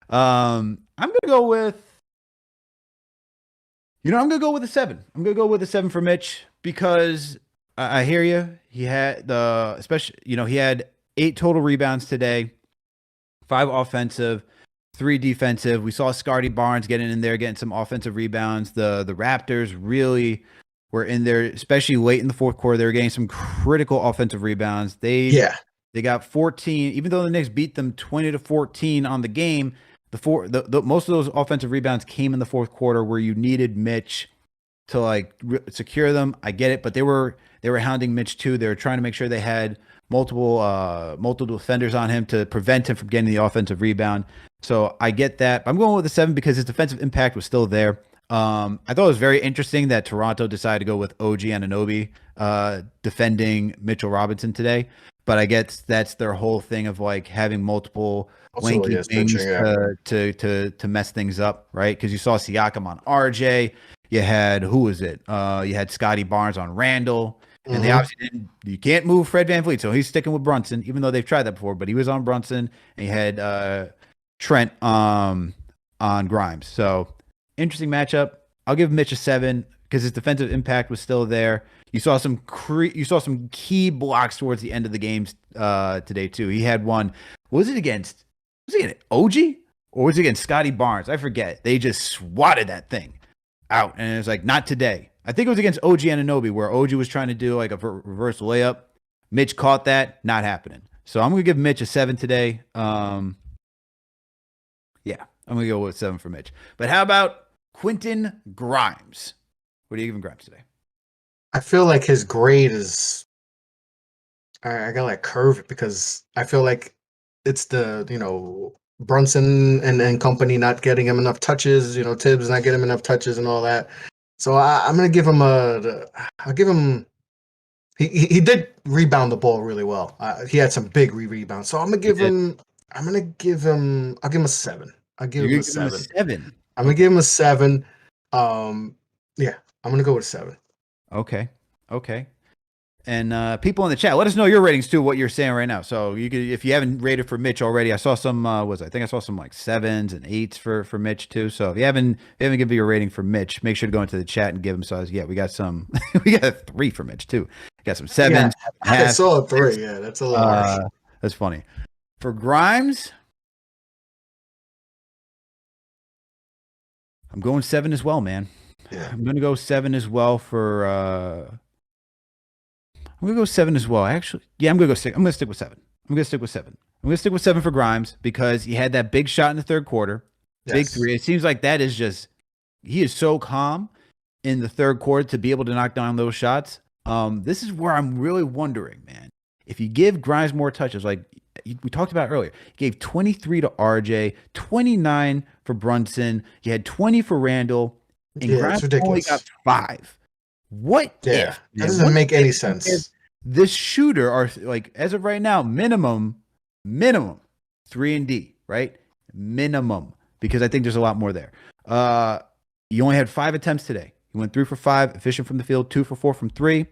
I'm gonna go with. I'm gonna go with a 7. I'm gonna go with a 7 for Mitch because I hear you. He had he had 8 total rebounds today, 5 offensive, 3 defensive. We saw Scotty Barnes getting in there, getting some offensive rebounds. The Raptors really were in there, especially late in the fourth quarter. They were getting some critical offensive rebounds. They got 14, even though the Knicks beat them 20-14 on the game. Most of those offensive rebounds came in the fourth quarter where you needed Mitch to secure them. I get it, but they were hounding Mitch too. They were trying to make sure they had multiple defenders on him to prevent him from getting the offensive rebound. So I get that. I'm going with a 7 because his defensive impact was still there. I thought it was very interesting that Toronto decided to go with OG Anunoby defending Mitchell Robinson today. But I guess that's their whole thing of having multiple lanky wings to mess things up, right? Because you saw Siakam on RJ. You had who was it? You had Scotty Barnes on Randall. And they obviously didn't. You can't move Fred VanVleet, so he's sticking with Brunson, even though they've tried that before. But he was on Brunson, and you had Trent on Grimes. So interesting matchup. I'll give Mitch a 7 because his defensive impact was still there. You saw some key blocks towards the end of the games today too. He had one. What was it against? Was it OG or was it against Scotty Barnes? I forget. They just swatted that thing out, and it was not today. I think it was against OG Anunoby where OG was trying to do a reverse layup. Mitch caught that. Not happening. So I'm going to give Mitch a 7 today. I'm going to go with 7 for Mitch. But how about Quentin Grimes? What are you giving Grimes today? I feel like his grade is. I gotta curve it because I feel like it's the Brunson and company not getting him enough touches. Tibbs not getting him enough touches and all that. So I'm gonna give him I'll give him. He did rebound the ball really well. He had some big rebounds. So I'm gonna give him. I'll give him a 7. I'll give him a 7. I'm gonna give him a 7. I'm gonna go with a 7. Okay. And people in the chat, let us know your ratings too, what you're saying right now. So you could, if you haven't rated for Mitch already, I saw some. I think I saw some 7s and 8s for Mitch too. So if you haven't given your rating for Mitch, make sure to go into the chat and give him. So we got some. We got a 3 for Mitch too. We got some 7s. I saw a 3. Yeah, that's a little harsh. That's funny. For Grimes, I'm going 7 as well, man. Yeah. I'm going to go 7 as well for. I'm going to go 7 as well. Actually, yeah, I'm going to go 6. I'm going to stick with 7. I'm going to stick with 7 for Grimes because he had that big shot in the third quarter. Big Yes. three. It seems like that is just, he is so calm in the third quarter to be able to knock down those shots. This is where I'm really wondering, man. If you give Grimes more touches, like we talked about earlier, he gave 23 to RJ, 29 for Brunson. You had 20 for Randall, and Yeah, Grimes it's ridiculous. only got 5. What Yeah, if? that Man, doesn't what make if any you sense. give this shooter are like, as of right now, minimum 3 and D, right? Minimum, because I think there's a lot more there. You only had 5 attempts today. He went 3 for 5, efficient from the field, 2 for 4 from 3.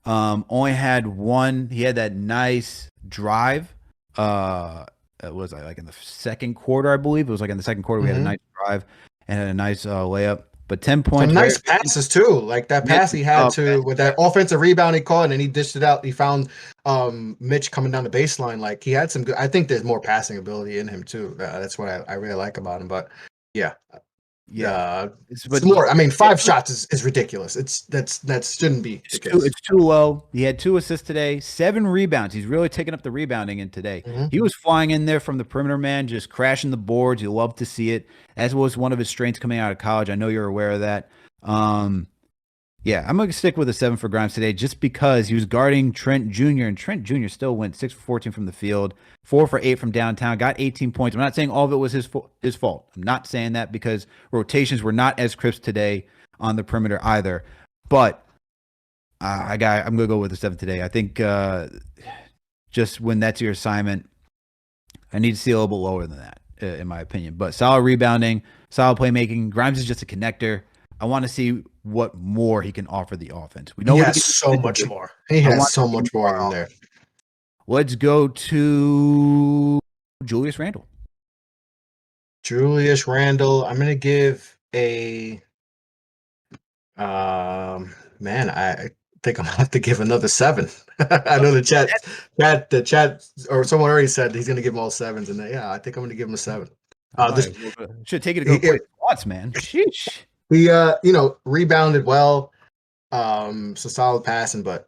Only had 1. He had that nice drive. It was like in the second quarter, I believe. It was like in the second quarter, we had a nice drive and had a nice layup. But 10 points. Some nice passes too. Like that pass he had with that offensive rebound he caught, and then he dished it out. He found Mitch coming down the baseline. Like he had some good. I think there's more passing ability in him too. That's what I really like about him. But yeah, it's more. I mean, 5 shots is ridiculous. That shouldn't be the case. It's too low. He had 2 assists today, 7 rebounds. He's really taking up the rebounding in today. He was flying in there from the perimeter, man, just crashing the boards. You love to see it. As was one of his strengths coming out of college. I know you're aware of that. Yeah, I'm going to stick with a 7 for Grimes today just because he was guarding Trent Jr., and Trent Jr. still went 6 for 14 from the field, 4 for 8 from downtown, got 18 points. I'm not saying all of it was his fault. I'm not saying that because rotations were not as crisp today on the perimeter either. But I'm going to go with a 7 today. I think just when that's your assignment, I need to see a little bit lower than that, in my opinion. But solid rebounding, solid playmaking. Grimes is just a connector. I want to see what more he can offer the offense. We know he what has so much more. He has so much more in there. Let's go to Julius Randle. Julius Randle. I'm gonna give a man, I think I'm gonna have to give another 7. I know the chat or someone already said he's gonna give them all 7s, and yeah, I think I'm gonna give him a 7. Should take it to go play spots, man. Sheesh. He rebounded well, so solid passing, but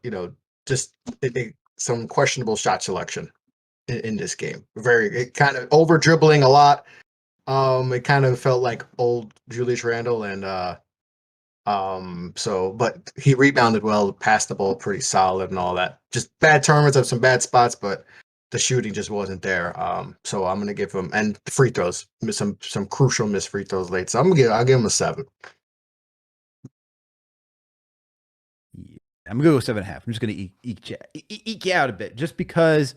just some questionable shot selection in this game. It kind of over dribbling a lot. It kind of felt like old Julius Randle, and but he rebounded well, passed the ball pretty solid and all that. Just bad turnovers of some bad spots, but the shooting just wasn't there. So I'm gonna give him, and the free throws, some crucial missed free throws late. So I'll give him a 7. I'm gonna go 7.5. I'm just gonna eke you out a bit, just because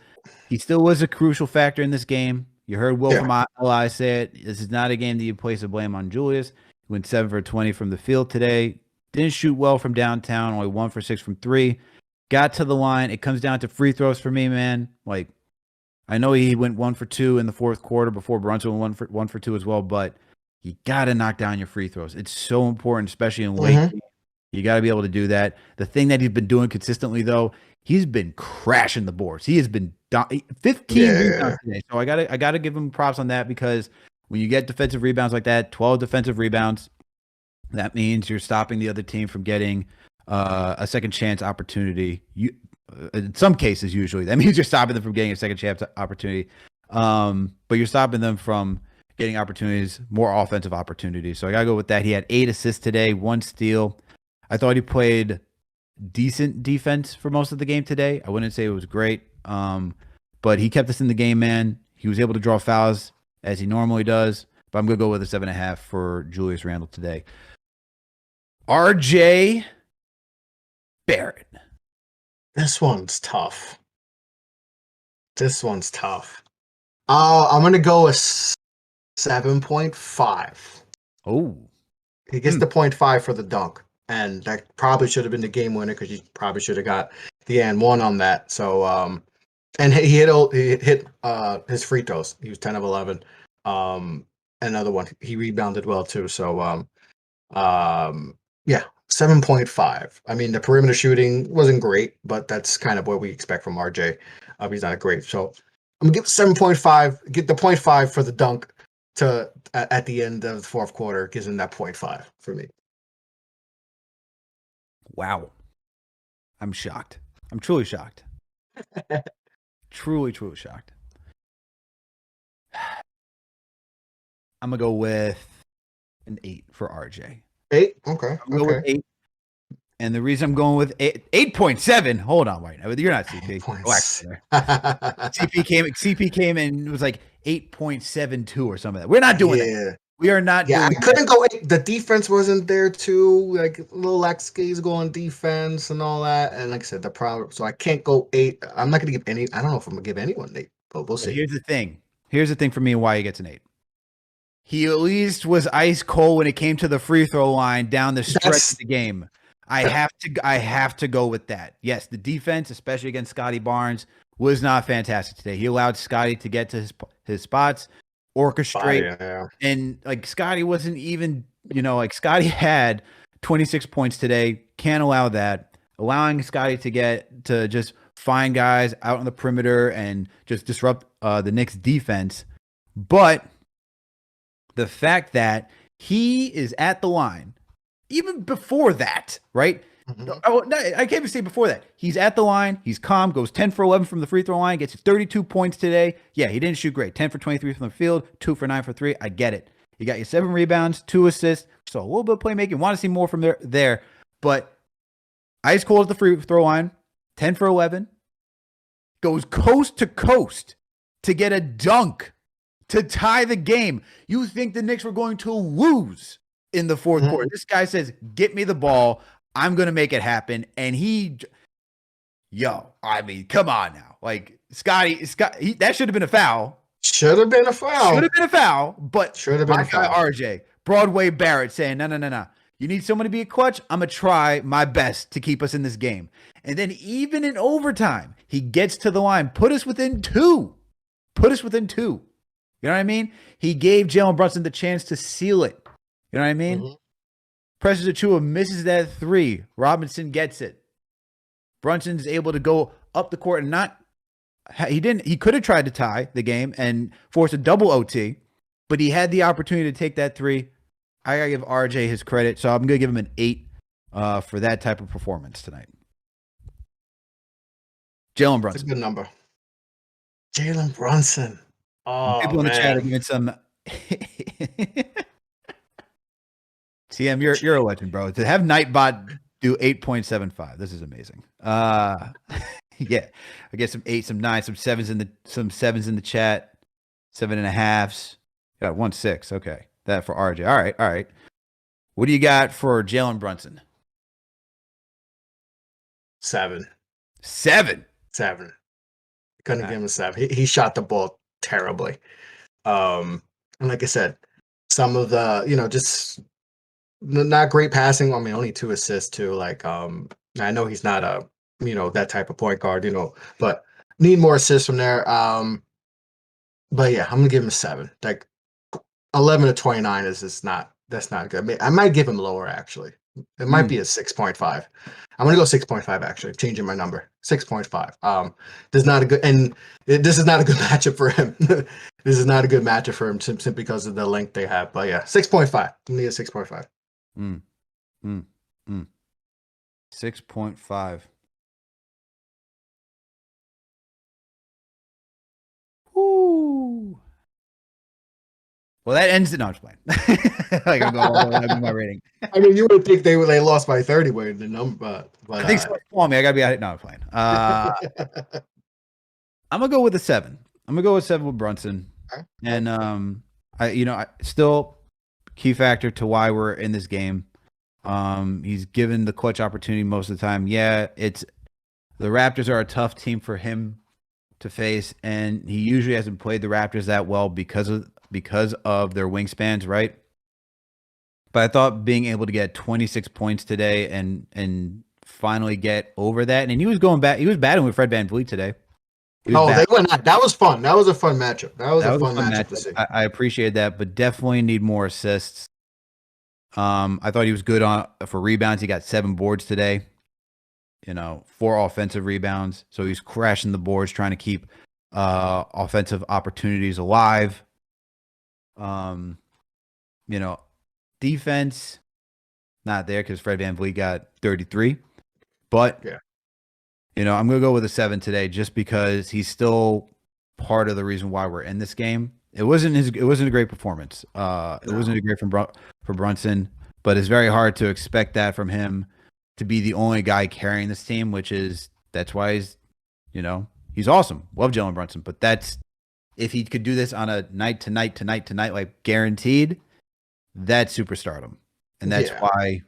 he still was a crucial factor in this game. You heard Will from Eli say it. This is not a game that you place the blame on Julius. He went 7 for 20 from the field today. Didn't shoot well from downtown. Only 1 for 6 from 3. Got to the line. It comes down to free throws for me, man. Like, I know he went 1 for 2 in the fourth quarter before Brunson went 1 for 2 as well, but you got to knock down your free throws. It's so important, especially in late games. You got to be able to do that. The thing that he's been doing consistently, though, he's been crashing the boards. He has been 15 rebounds today. So I gotta give him props on that, because when you get defensive rebounds like that, 12 defensive rebounds, that means you're stopping the other team from getting a second chance opportunity. In some cases, usually that means you're stopping them from getting a second chance opportunity. But you're stopping them from getting opportunities, more offensive opportunities. So I gotta go with that. He had 8 assists today, 1 steal. I thought he played decent defense for most of the game today. I wouldn't say it was great, but he kept us in the game, man. He was able to draw fouls as he normally does, but I'm going to go with a 7.5 for Julius Randle today. RJ Barrett. This one's tough. I'm going to go with 7.5. Oh. He gets the 0.5 for the dunk. And that probably should have been the game winner, because he probably should have got the and 1 on that. So, and he hit his free throws. He was 10 of 11. Another one. He rebounded well too. So, yeah, 7.5. I mean, the perimeter shooting wasn't great, but that's kind of what we expect from RJ. He's not great. So I'm gonna give 7.5. Get the 0.5 for the dunk at the end of the fourth quarter. Gives him that 0.5 for me. Wow. I'm shocked. I'm truly shocked. Truly, truly shocked. I'm gonna go with an 8 for RJ. 8. Okay. I'm going with 8. And the reason I'm going with 8.7. Hold on, right now. You're not CP. Relax there. CP came and it was like 8.72 or something. We're not doing that. We are not doing I that. couldn't go 8. The defense wasn't there too. Like little Laxkis go on defense and all that. And like I said, the problem. So I can't go 8. I'm not gonna give any. I don't know if I'm gonna give anyone 8, but we'll see. Here's the thing. Here's the thing for me and why he gets an 8. He at least was ice cold when it came to the free throw line down the stretch of the game. I have to go with that. Yes, the defense, especially against Scotty Barnes, was not fantastic today. He allowed Scotty to get to his spots, orchestrate, and like Scotty wasn't even, like Scotty had 26 points today. Can't allow that. Allowing Scotty to get to just find guys out on the perimeter and just disrupt the Knicks defense. But the fact that he is at the line, even before that, right? Mm-hmm. I can't even say before that. He's at the line. He's calm, goes 10 for 11 from the free throw line, gets 32 points today. Yeah, he didn't shoot great. 10 for 23 from the field, 2 for 9 for 3. I get it. You got your 7 rebounds, 2 assists. So a little bit of playmaking. Want to see more from there. But ice cold at the free throw line, 10 for 11. Goes coast to coast to get a dunk to tie the game. You think the Knicks were going to lose in the fourth quarter. This guy says, get me the ball. I'm going to make it happen. And I mean, come on now. Like, Scotty, that should have been a foul. Should have been a foul. But my guy RJ, Broadway Barrett saying, no. You need someone to be a clutch? I'm going to try my best to keep us in this game. And then even in overtime, he gets to the line, put us within 2. You know what I mean? He gave Jalen Brunson the chance to seal it. You know what I mean? Mm-hmm. Presses Achiuwa misses that 3. Robinson gets it. Brunson's able to go up the court and he could have tried to tie the game and force a double OT, but he had the opportunity to take that 3. I got to give RJ his credit, so I'm going to give him an 8 for that type of performance tonight. Jalen Brunson. That's a good number. Jalen Brunson. Oh, people in the chat are giving some. TM, you're a legend, bro. To have Nightbot do 8.75, this is amazing. Yeah, I get some 8, some 9, some 7s in the chat, 7.5s. Got 1.6. Okay, that for RJ. All right. What do you got for Jalen Brunson? 7. 7. Couldn't give him a 7. He shot the ball terribly. And like I said, some of the, just not great passing. I mean, only 2 assists too. Like, I know he's not a, that type of point guard, but need more assists from there. But yeah, I'm gonna give him a 7. Like 11 to 29 is just that's not good. I might give him lower actually. It might be a 6.5. I'm gonna go 6.5 actually, changing my number. 6.5. This is not a good matchup for him. This is not a good matchup for him simply because of the length they have. But yeah, 6.5. I'm gonna get 6.5. 6.5. Woo. Well, that ends it. No, I'm just playing. Like I'm going my rating. I mean, you would think they lost by 30 with the number, but I think someone's calling me. I gotta be out. No, I'm playing. I'm gonna go with a 7. I'm gonna go with 7 with Brunson, and I still key factor to why we're in this game. He's given the clutch opportunity most of the time. Yeah, the Raptors are a tough team for him to face, and he usually hasn't played the Raptors that well because of their wingspans, right? But I thought being able to get 26 points today and finally get over that, and he was battling with Fred VanVleet today. They went out. That was fun. That was a fun matchup. That was a fun matchup to see. I appreciate that, but definitely need more assists. I thought he was good for rebounds. He got 7 boards today. 4 offensive rebounds. So he's crashing the boards, trying to keep offensive opportunities alive. Defense not there because Fred VanVleet got 33. But I'm going to go with a 7 today just because he's still part of the reason why we're in this game. It wasn't a great performance. It wasn't a great for Brunson, but it's very hard to expect that from him to be the only guy carrying this team, that's why he's awesome. Love Jalen Brunson, but if he could do this on a night to night, like guaranteed, that's superstardom. And that's why,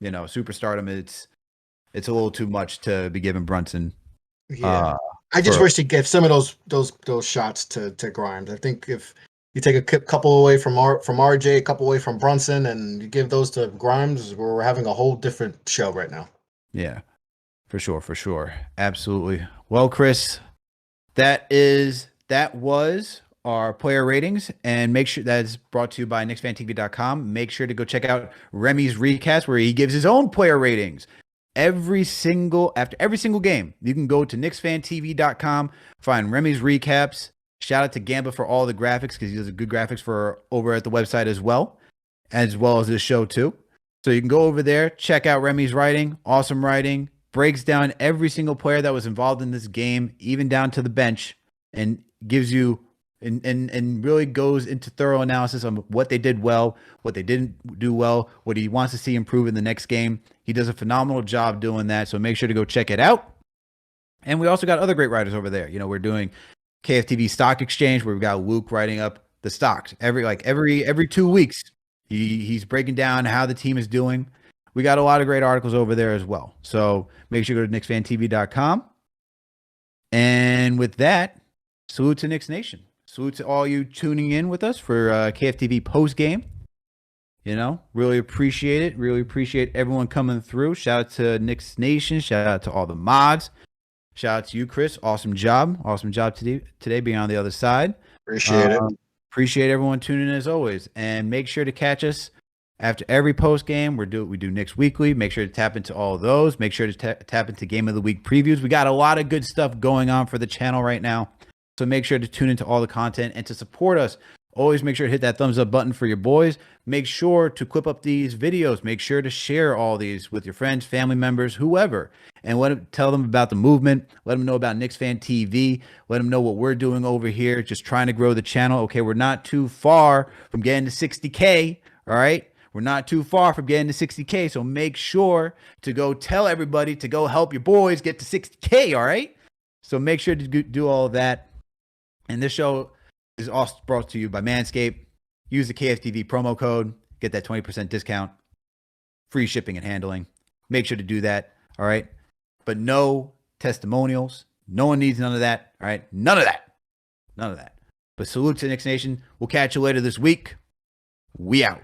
superstardom, it's a little too much to be giving Brunson. Yeah. I just wish to give some of those shots to Grimes. I think if you take a couple away from RJ, a couple away from Brunson, and you give those to Grimes, we're having a whole different show right now. Yeah, for sure. Absolutely. Well, Chris, that was our player ratings, and make sure that's brought to you by KnicksFanTV.com. Make sure to go check out Remy's recaps where he gives his own player ratings. After every single game, you can go to KnicksFanTV.com, find Remy's recaps. Shout out to Gamba for all the graphics because he does good graphics for over at the website as well as this show too. So you can go over there, check out Remy's writing, awesome writing, breaks down every single player that was involved in this game, even down to the bench, and gives you and really goes into thorough analysis on what they did well, what they didn't do well, what he wants to see improve in the next game. He does a phenomenal job doing that, so make sure to go check it out. And we also got other great writers over there. We're doing KFTV Stock Exchange, where we've got Luke writing up the stocks every 2 weeks. He's breaking down how the team is doing. We got a lot of great articles over there as well. So make sure you go to KnicksFanTV.com. And with that, salute to Knicks Nation. Salute to all you tuning in with us for KFTV post game. Really appreciate it. Really appreciate everyone coming through. Shout out to Knicks Nation. Shout out to all the mods. Shout out to you, Chris. Awesome job. Awesome job today being on the other side. Appreciate it. Appreciate everyone tuning in as always. And make sure to catch us after every post game. We do Knicks Weekly. Make sure to tap into all of those. Make sure to tap into Game of the Week previews. We got a lot of good stuff going on for the channel right now. So make sure to tune into all the content and to support us. Always make sure to hit that thumbs up button for your boys. Make sure to clip up these videos. Make sure to share all these with your friends, family members, whoever. And tell them about the movement. Let them know about Knicks Fan TV. Let them know what we're doing over here. Just trying to grow the channel. Okay, we're not too far from getting to 60K. All right? We're not too far from getting to 60K. So make sure to go tell everybody to go help your boys get to 60K. All right? So make sure to do all of that. And this show is also brought to you by Manscaped. Use the KFTV promo code. Get that 20% discount. Free shipping and handling. Make sure to do that. All right? But no testimonials. No one needs none of that. All right? None of that. But salute to Knicks Nation. We'll catch you later this week. We out.